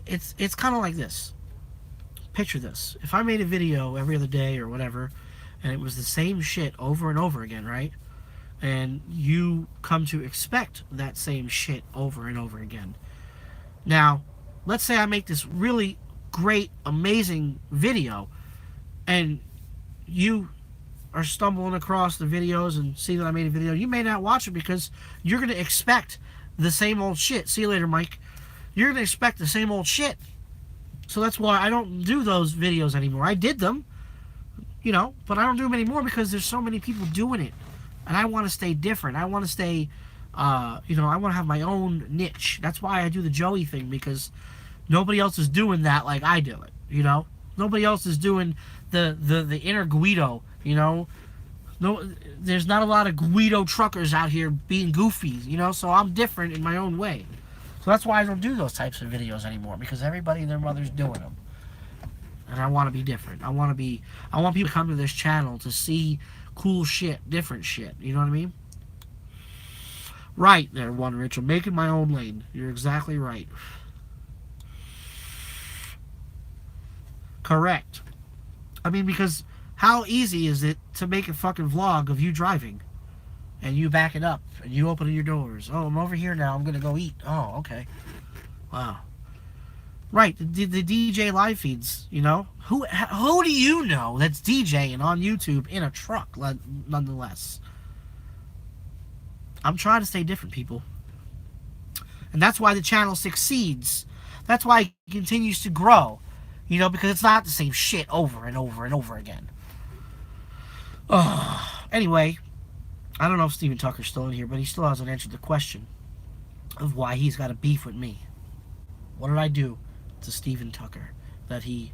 It's kind of like this. Picture this. If I made a video every other day or whatever, and it was the same shit over and over again, right? And you come to expect that same shit over and over again. Now, let's say I make this really great, amazing video, and you are stumbling across the videos and see that I made a video. You may not watch it because you're going to expect the same old shit. See you later, Mike. you're gonna expect the same old shit. So that's why I don't do those videos anymore. I did them, but I don't do them anymore because there's so many people doing it, and I want to stay different. I want to stay, I want to have my own niche. That's why I do the Joey thing, because nobody else is doing that like I do it. Nobody else is doing the inner Guido. No, there's not a lot of Guido truckers out here being goofies. So I'm different in my own way. So that's why I don't do those types of videos anymore, because everybody and their mother's doing them. And I want to be different. I want people to come to this channel to see cool shit, different shit. You know what I mean? Right there, One Rich. I'm making my own lane. You're exactly right. Correct. I mean, because how easy is it to make a fucking vlog of you driving? And you back it up, and you open your doors. Oh, I'm over here now. I'm gonna go eat. Oh, okay. Wow. Right, the DJ live feeds. Who do you know that's DJing on YouTube in a truck? Nonetheless, I'm trying to stay different, people, and that's why the channel succeeds. That's why it continues to grow. Because it's not the same shit over and over and over again. Anyway. I don't know if Steven Tucker's still in here, but he still hasn't answered the question of why he's got a beef with me. What did I do to Steven Tucker that he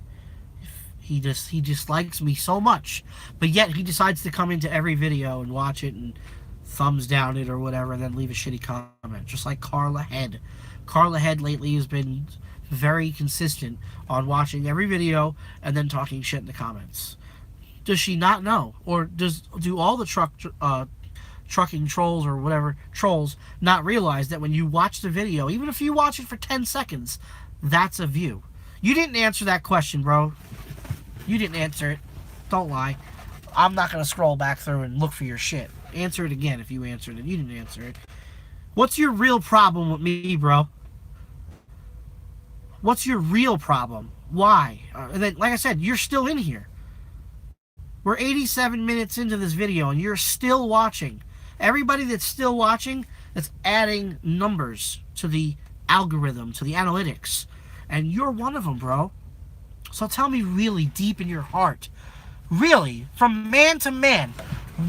dislikes me so much, but yet he decides to come into every video and watch it and thumbs down it or whatever, and then leave a shitty comment, just like Carla Head. Carla Head lately has been very consistent on watching every video and then talking shit in the comments. Does she not know, or do all the trucking trolls or whatever trolls not realize that when you watch the video, even if you watch it for 10 seconds, that's a view? You didn't answer that question, bro. You didn't answer it. Don't lie. I'm not going to scroll back through and look for your shit. Answer it again if you answered it. You didn't answer it. What's your real problem with me, bro? What's your real problem? Why? Like I said, you're still in here. We're 87 minutes into this video and you're still watching. Everybody that's still watching, that's adding numbers to the algorithm, to the analytics. And you're one of them, bro. So tell me really deep in your heart, really, from man to man,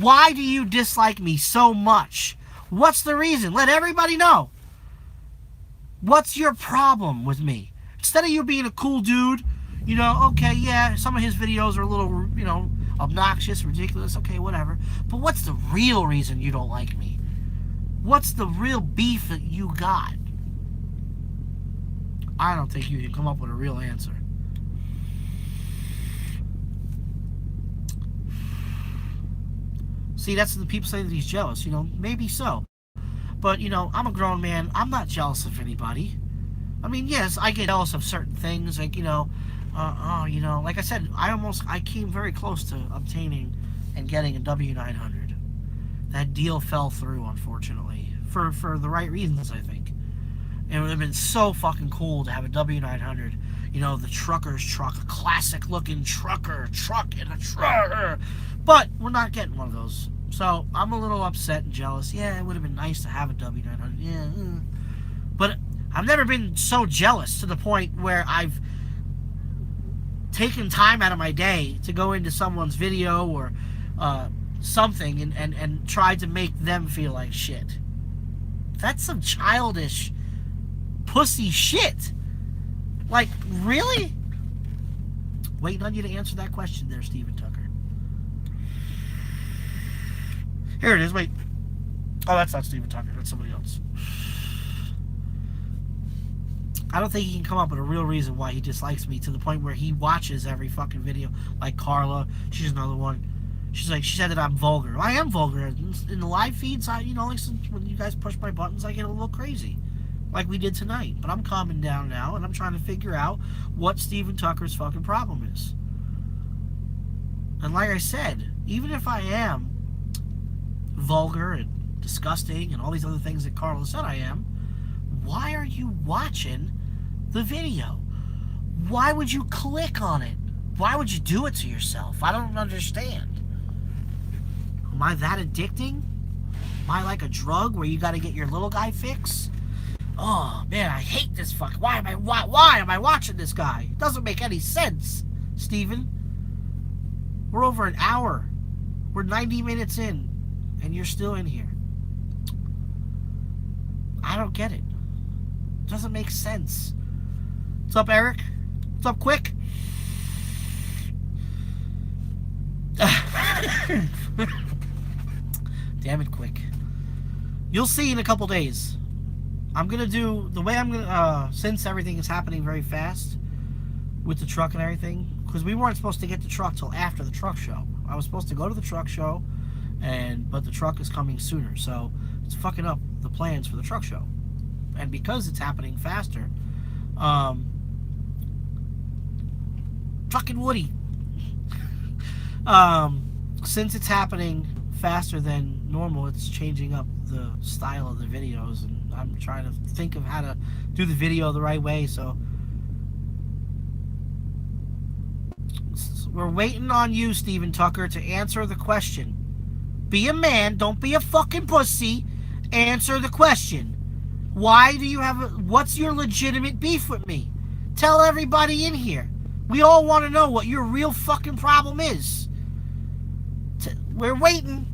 why do you dislike me so much? What's the reason? Let everybody know. What's your problem with me? Instead of you being a cool dude, okay, yeah, some of his videos are a little, obnoxious, ridiculous, okay, whatever. But what's the real reason you don't like me? What's the real beef that you got? I don't think you can come up with a real answer. See, that's the people say that he's jealous, maybe so. But, I'm a grown man. I'm not jealous of anybody. I mean, yes, I get jealous of certain things, like, like I said, I came very close to obtaining and getting a W900. That deal fell through, unfortunately, for the right reasons, I think. It would have been so fucking cool to have a W900, the trucker's truck, a classic-looking truck in a truck. But we're not getting one of those. So I'm a little upset and jealous. Yeah, it would have been nice to have a W900. Yeah, but I've never been so jealous to the point where I've taken time out of my day to go into someone's video or something and try to make them feel like shit. That's some childish pussy shit. Like, really? Waiting on you to answer that question there, Steven Tucker. Here it is, wait. Oh, that's not Steven Tucker, that's somebody else. I don't think he can come up with a real reason why he dislikes me to the point where he watches every fucking video. Like Carla, she's another one. She said that I'm vulgar. I am vulgar. In the live feeds, like when you guys push my buttons, I get a little crazy. Like we did tonight. But I'm calming down now, and I'm trying to figure out what Steven Tucker's fucking problem is. And like I said, even if I am vulgar and disgusting and all these other things that Carla said I am, why are you watching the video? Why would you click on it? Why would you do it to yourself? I don't understand. Am I that addicting? Am I like a drug where you got to get your little guy fix? Oh man, I hate this fuck. Why am I watching this guy? It doesn't make any sense, Steven. We're over an hour. We're 90 minutes in, and you're still in here. I don't get it. It doesn't make sense. What's up, Eric? What's up, Quick? Damn it, Quick. You'll see in a couple days. I'm gonna do the way I'm gonna since everything is happening very fast with the truck and everything, because we weren't supposed to get the truck till after the truck show. I was supposed to go to the truck show, but the truck is coming sooner, so it's fucking up the plans for the truck show. And because it's happening faster, fucking Woody. Since it's happening faster than normal, it's changing up the style of the videos, and I'm trying to think of how to do the video the right way. So we're waiting on you, Steven Tucker, to answer the question. Be a man, don't be a fucking pussy. Answer the question. Why do you what's your legitimate beef with me? Tell everybody in here. We all want to know what your real fucking problem is. We're waiting.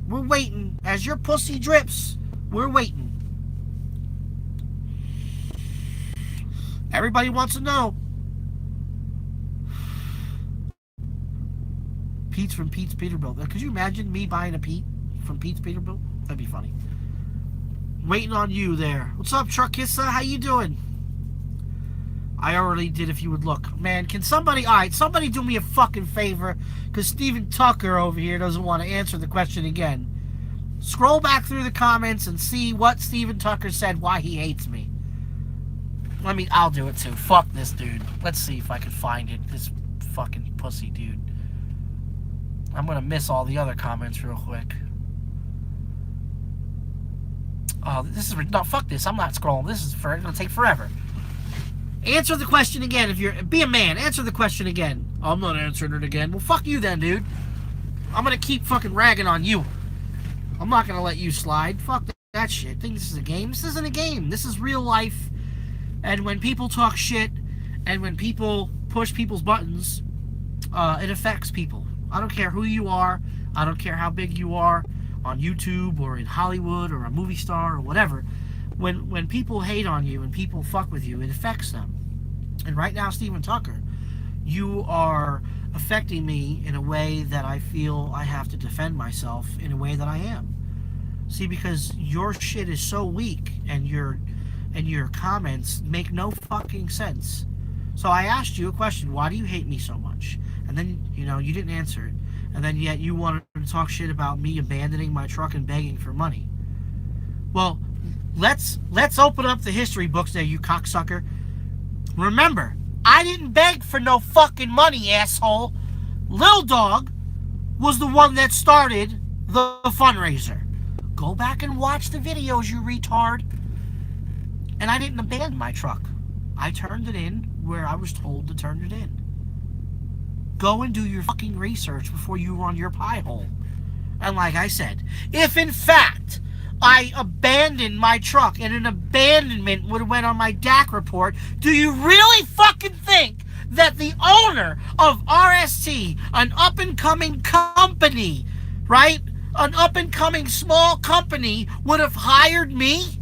We're waiting. As your pussy drips, we're waiting. Everybody wants to know. Pete's from Pete's Peterbilt. Could you imagine me buying a Pete from Pete's Peterbilt? That'd be funny. Waiting on you there. What's up, Truckissa? How you doing? I already did if you would look. Man, can somebody... Alright, somebody do me a fucking favor, because Steven Tucker over here doesn't want to answer the question again. Scroll back through the comments and see what Steven Tucker said, why he hates me. I'll do it too. Fuck this dude. Let's see if I can find it. This fucking pussy dude. I'm gonna miss all the other comments real quick. Oh, this is... No, fuck this. I'm not scrolling. This is gonna take forever. Answer the question again. If you're... Be a man. Answer the question again. I'm not answering it again. Well, fuck you then, dude. I'm gonna keep fucking ragging on you. I'm not gonna let you slide. Fuck that shit. Think this is a game? This isn't a game. This is real life. And when people talk shit, and when people push people's buttons, it affects people. I don't care who you are. I don't care how big you are on YouTube or in Hollywood or a movie star or whatever. When people hate on you and people fuck with you, it affects them. And right now, Steven Tucker, you are affecting me in a way that I feel I have to defend myself in a way that I am. See, because your shit is so weak and your comments make no fucking sense. So I asked you a question, why do you hate me so much? And then, you didn't answer it. And then yet you wanted to talk shit about me abandoning my truck and begging for money. Well, let's open up the history books there, you cocksucker. Remember, I didn't beg for no fucking money, asshole. Lil Dog was the one that started the fundraiser. Go back and watch the videos, you retard. And I didn't abandon my truck. I turned it in where I was told to turn it in. Go and do your fucking research before you run your pie hole. And like I said, if in fact I abandoned my truck and an abandonment would have went on my DAC report, do you really fucking think that the owner of RST, an up-and-coming company, right? An up-and-coming small company would have hired me?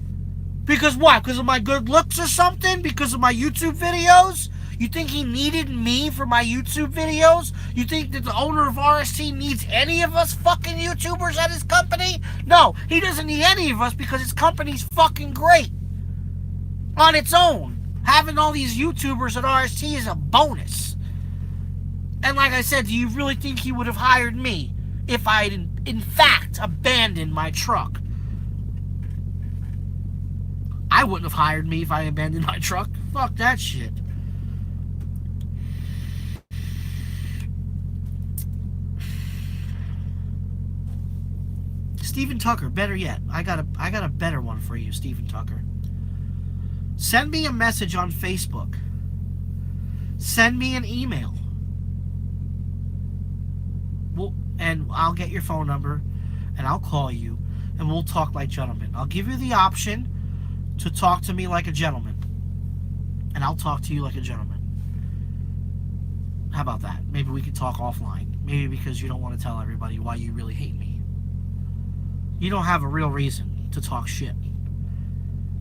Because what? Because of my good looks or something? Because of my YouTube videos? You think he needed me for my YouTube videos? You think that the owner of RST needs any of us fucking YouTubers at his company? No, he doesn't need any of us because his company's fucking great. On its own. Having all these YouTubers at RST is a bonus. And like I said, do you really think he would have hired me if I had in fact abandoned my truck? I wouldn't have hired me if I abandoned my truck. Fuck that shit. Steven Tucker, better yet, I got a better one for you, Steven Tucker. Send me a message on Facebook. Send me an email. And I'll get your phone number, and I'll call you, and we'll talk like gentlemen. I'll give you the option to talk to me like a gentleman, and I'll talk to you like a gentleman. How about that? Maybe we could talk offline. Maybe because you don't want to tell everybody why you really hate me. You don't have a real reason to talk shit.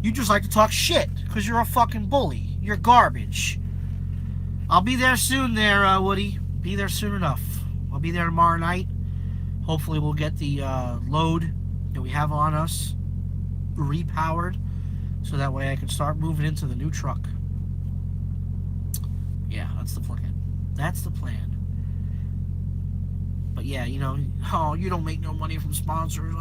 You just like to talk shit because you're a fucking bully. You're garbage. I'll be there soon there, Woody. Be there soon enough. I'll be there tomorrow night. Hopefully we'll get the load that we have on us repowered so that way I can start moving into the new truck. Yeah, that's the plan. That's the plan. But yeah, you know, oh, you don't make no money from sponsors.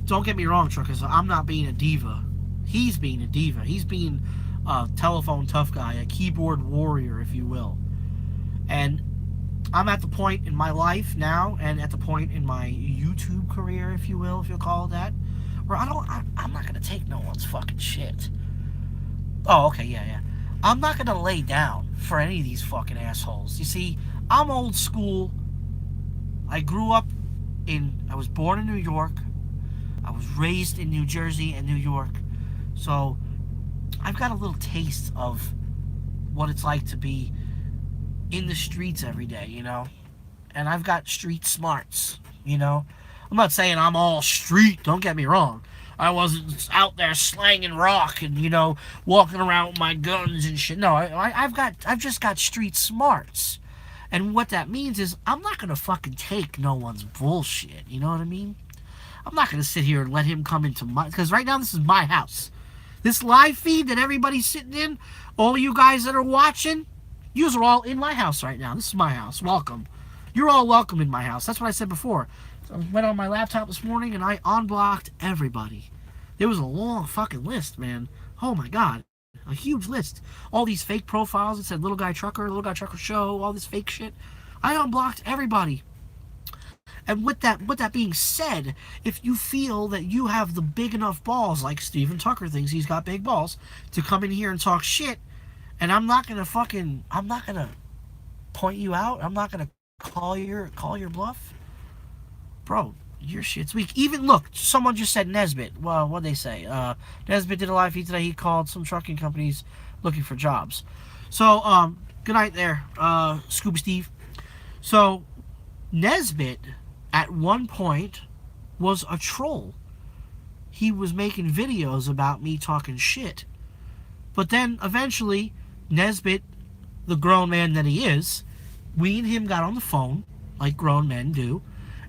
Don't get me wrong, truckers. I'm not being a diva. He's being a diva. He's being a telephone tough guy, a keyboard warrior, if you will. And I'm at the point in my life now, and at the point in my YouTube career, if you will, if you'll call it that, where I'm not gonna take no one's fucking shit. Oh, okay, yeah. I'm not gonna lay down for any of these fucking assholes. You see, I'm old school. I was born in New York. I was raised in New Jersey and New York. So, I've got a little taste of what it's like to be in the streets every day, you know? And I've got street smarts, you know? I'm not saying I'm all street, don't get me wrong. I wasn't out there slanging rock and, you know, walking around with my guns and shit. No, I've just got street smarts. And what that means is I'm not going to fucking take no one's bullshit, you know what I mean? I'm not going to sit here and let him come into my... Because right now this is my house. This live feed that everybody's sitting in, all you guys that are watching, yous are all in my house right now. This is my house. Welcome. You're all welcome in my house. That's what I said before. So I went on my laptop this morning and I unblocked everybody. There was a long fucking list, man. Oh my god. A huge list. All these fake profiles that said Little Guy Trucker Show, all this fake shit. I unblocked everybody. And with that being said, if you feel that you have the big enough balls, like Steven Tucker thinks he's got big balls, to come in here and talk shit, and I'm not gonna point you out, I'm not gonna call your bluff, bro, your shit's weak. Even, look, someone just said Nesbitt. Well, what'd they say? Nesbitt did a live feed today. He called some trucking companies looking for jobs. So, good night there, Scuba Steve. So, Nesbitt, at one point, was a troll. He was making videos about me talking shit. But then, eventually, Nesbitt, the grown man that he is, we and him got on the phone, like grown men do,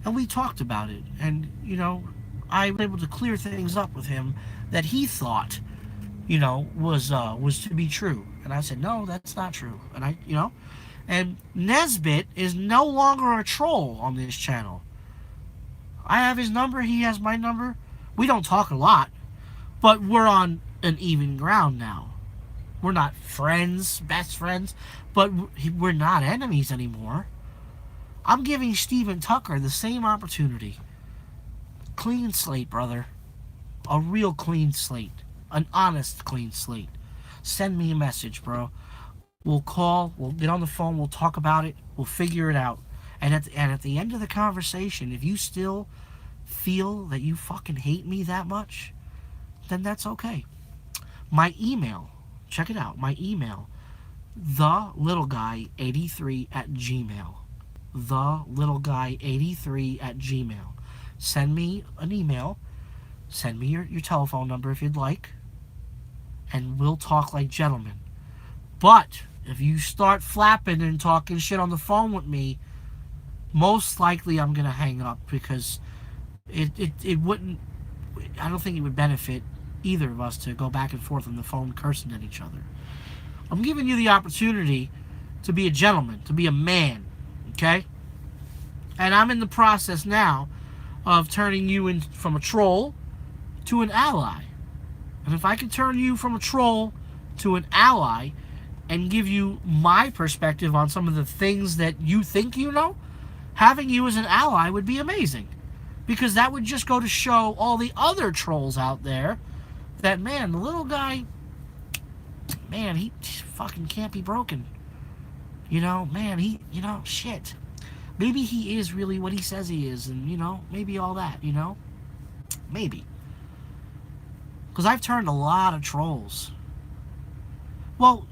and we talked about it. And, you know, I was able to clear things up with him that he thought, you know, was to be true. And I said, no, that's not true. And and Nesbitt is no longer a troll on this channel. I have his number, he has my number. We don't talk a lot, but we're on an even ground now. We're not friends, best friends, but we're not enemies anymore. I'm giving Steven Tucker the same opportunity. Clean slate, brother. A real clean slate. An honest clean slate. Send me a message, bro. We'll call, we'll get on the phone, we'll talk about it, we'll figure it out. And at the end of the conversation, if you still feel that you fucking hate me that much, then that's okay. My email, check it out, my email, thelittleguy83@gmail. Thelittleguy83@gmail. Send me an email, send me your telephone number if you'd like, and we'll talk like gentlemen. But if you start flapping and talking shit on the phone with me, most likely I'm gonna hang up, because it wouldn't, I don't think it would benefit either of us to go back and forth on the phone cursing at each other. I'm giving you the opportunity to be a gentleman, to be a man, okay? And I'm in the process now of turning you in from a troll to an ally. And if I can turn you from a troll to an ally and give you my perspective on some of the things that you think you know, having you as an ally would be amazing. Because that would just go to show all the other trolls out there that, man, the little guy, man, he fucking can't be broken. You know, man, shit. Maybe he is really what he says he is, and, maybe all that, Maybe. Because I've turned a lot of trolls. Well,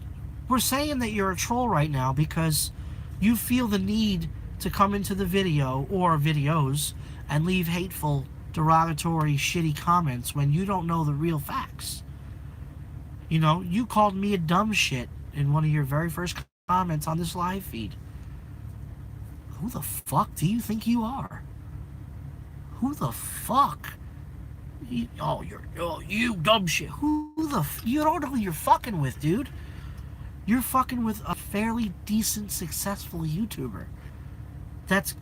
we're saying that you're a troll right now because you feel the need to come into the video or videos and leave hateful, derogatory, shitty comments when you don't know the real facts. You called me a dumb shit in one of your very first comments on this live feed. Who the fuck do you think you are? Who the fuck? You dumb shit. You don't know who you're fucking with, dude. You're fucking with a fairly decent, successful YouTuber that's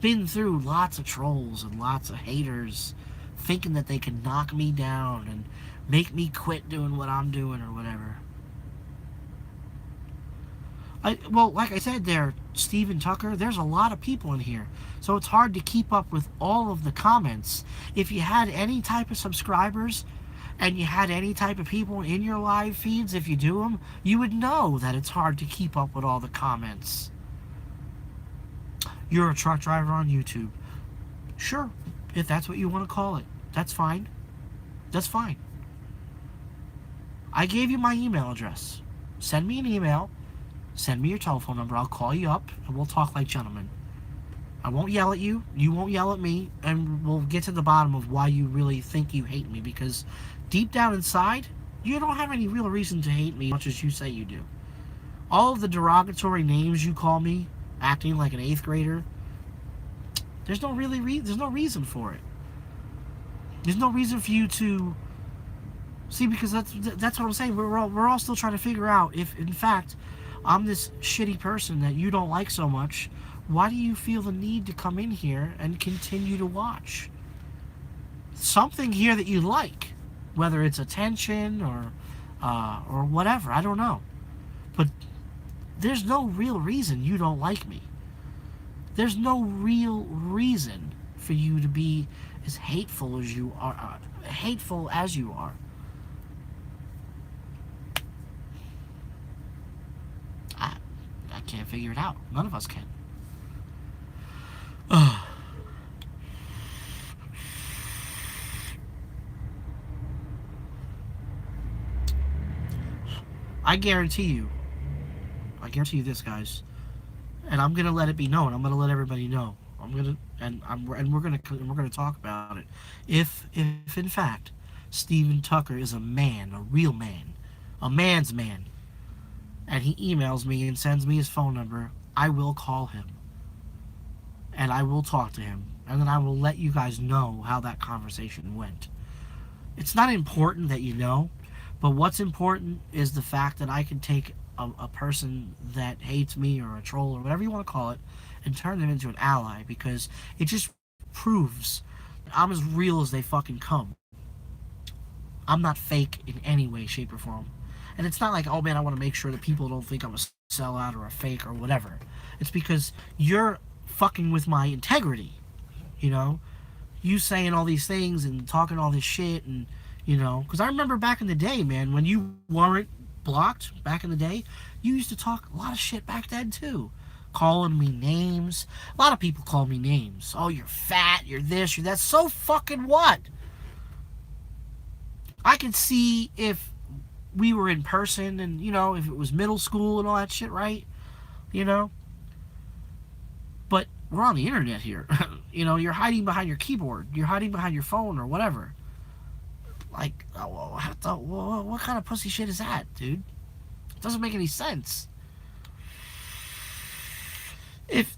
been through lots of trolls and lots of haters thinking that they can knock me down and make me quit doing what I'm doing or whatever. Well, like I said there, Steven Tucker, there's a lot of people in here. So it's hard to keep up with all of the comments. If you had any type of subscribers and you had any type of people in your live feeds, if you do them, you would know that it's hard to keep up with all the comments. You're a truck driver on YouTube. Sure, if that's what you want to call it. That's fine. That's fine. I gave you my email address. Send me an email. Send me your telephone number. I'll call you up and we'll talk like gentlemen. I won't yell at you. You won't yell at me. And we'll get to the bottom of why you really think you hate me. Because deep down inside, you don't have any real reason to hate me as much as you say you do. All of the derogatory names you call me, acting like an 8th grader, there's no reason for it. There's no reason for you to see, because that's what I'm saying. We're all still trying to figure out if, in fact, I'm this shitty person that you don't like so much. Why do you feel the need to come in here and continue to watch? Something here that you like, whether it's attention or whatever, I don't know. But there's no real reason you don't like me. There's no real reason for you to be as hateful as you are. I can't figure it out. None of us can. I guarantee you this, guys, and I'm gonna let it be known. I'm gonna let everybody know. We're gonna talk about it. If in fact Steven Tucker is a man, a real man, a man's man, and he emails me and sends me his phone number, I will call him. And I will talk to him. And then I will let you guys know how that conversation went. It's not important that you know, but what's important is the fact that I can take a person that hates me or a troll or whatever you want to call it and turn them into an ally, because it just proves I'm as real as they fucking come. I'm not fake in any way, shape, or form. And it's not like, oh man, I want to make sure that people don't think I'm a sellout or a fake or whatever. It's because you're fucking with my integrity. You saying all these things and talking all this shit, and because I remember back in the day, man, when you weren't blocked back in the day, you used to talk a lot of shit back then too, calling me names. A lot of people call me names. Oh, you're fat, you're this, you're that. So fucking what? I could see if we were in person and, if it was middle school and all that shit, right? But we're on the internet here. You're hiding behind your keyboard. You're hiding behind your phone or whatever. Like, what kind of pussy shit is that, dude? It doesn't make any sense. If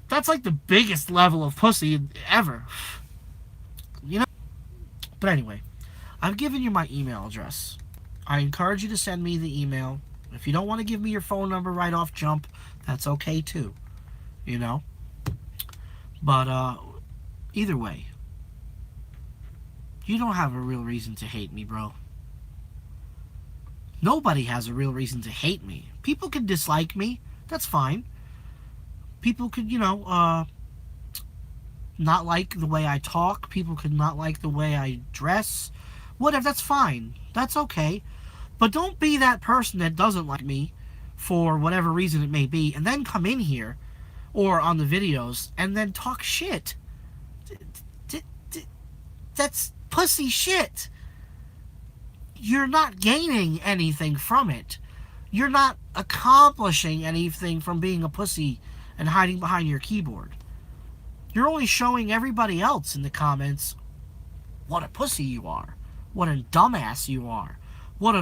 that's like the biggest level of pussy ever. But anyway, I've given you my email address. I encourage you to send me the email. If you don't want to give me your phone number right off jump, that's okay too. But either way, you don't have a real reason to hate me, bro. Nobody has a real reason to hate me. People can dislike me. That's fine. People could, not like the way I talk. People could not like the way I dress. Whatever, that's fine. That's okay. But don't be that person that doesn't like me for whatever reason it may be, and then come in here or on the videos and then talk shit. That's pussy shit. You're not gaining anything from it. You're not accomplishing anything from being a pussy and hiding behind your keyboard. You're only showing everybody else in the comments what a pussy you are, what a dumbass you are, what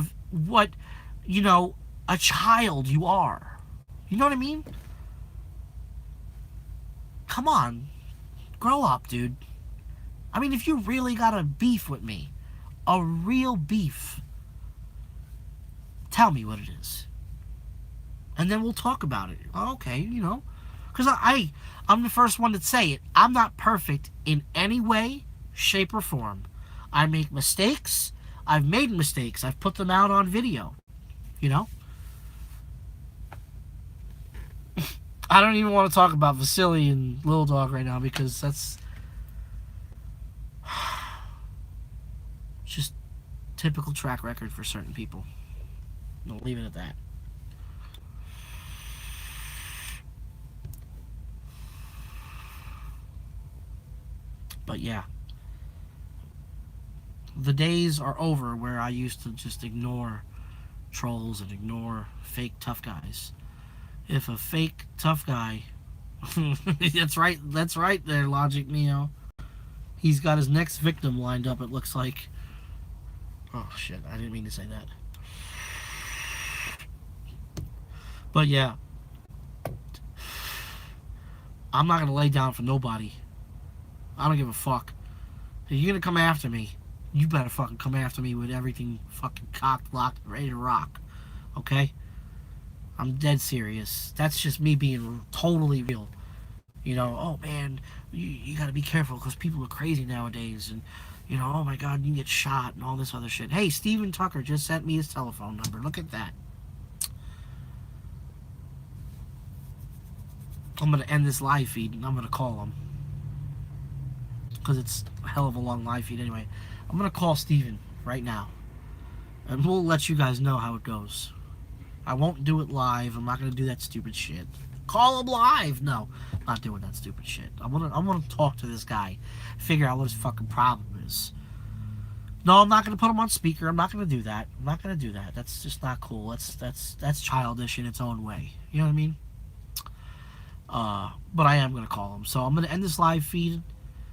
a child you are. You know what I mean? Come on, grow up, dude. I mean, if you really got a beef with me, a real beef, tell me what it is. And then we'll talk about it. Okay, Because I'm the first one to say it. I'm not perfect in any way, shape, or form. I make mistakes. I've made mistakes. I've put them out on video. I don't even want to talk about Vasily and Little Dog right now because that's just typical track record for certain people. I'll leave it at that. But yeah, the days are over where I used to just ignore trolls and ignore fake tough guys. If a fake tough guy, that's right there, Logic Neo. He's got his next victim lined up, it looks like. Oh shit, I didn't mean to say that. But yeah, I'm not gonna lay down for nobody. I don't give a fuck. If you're gonna come after me, you better fucking come after me with everything fucking cocked, locked, ready to rock. Okay? I'm dead serious. That's just me being totally real. Oh man, you gotta be careful because people are crazy nowadays. And, oh my god, you can get shot and all this other shit. Hey, Steven Tucker just sent me his telephone number. Look at that. I'm gonna end this live feed and I'm gonna call him. Because it's a hell of a long live feed anyway. I'm gonna call Steven right now. And we'll let you guys know how it goes. I won't do it live. I'm not gonna do that stupid shit. Call him live! No, I'm not doing that stupid shit. I wanna talk to this guy. Figure out what his fucking problem is. No, I'm not gonna put him on speaker. I'm not gonna do that. I'm not gonna do that. That's just not cool. That's childish in its own way. You know what I mean? But I am gonna call him. So I'm gonna end this live feed.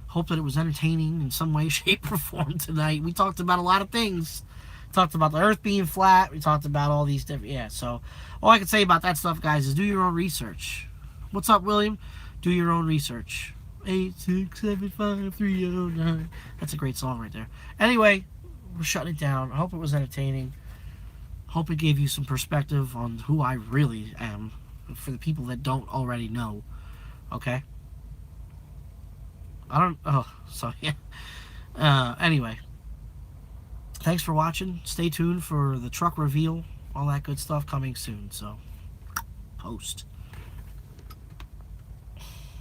Hope that it was entertaining in some way, shape, or form tonight. We talked about a lot of things. Talked about the earth being flat. We talked about all these different... Yeah, so all I can say about that stuff, guys, is do your own research. What's up, William? Do your own research. 8675309. That's a great song right there. Anyway, we're shutting it down. I hope it was entertaining. Hope it gave you some perspective on who I really am. For the people that don't already know. Okay? Yeah. Anyway. Thanks for watching. Stay tuned for the truck reveal. All that good stuff coming soon. So, post.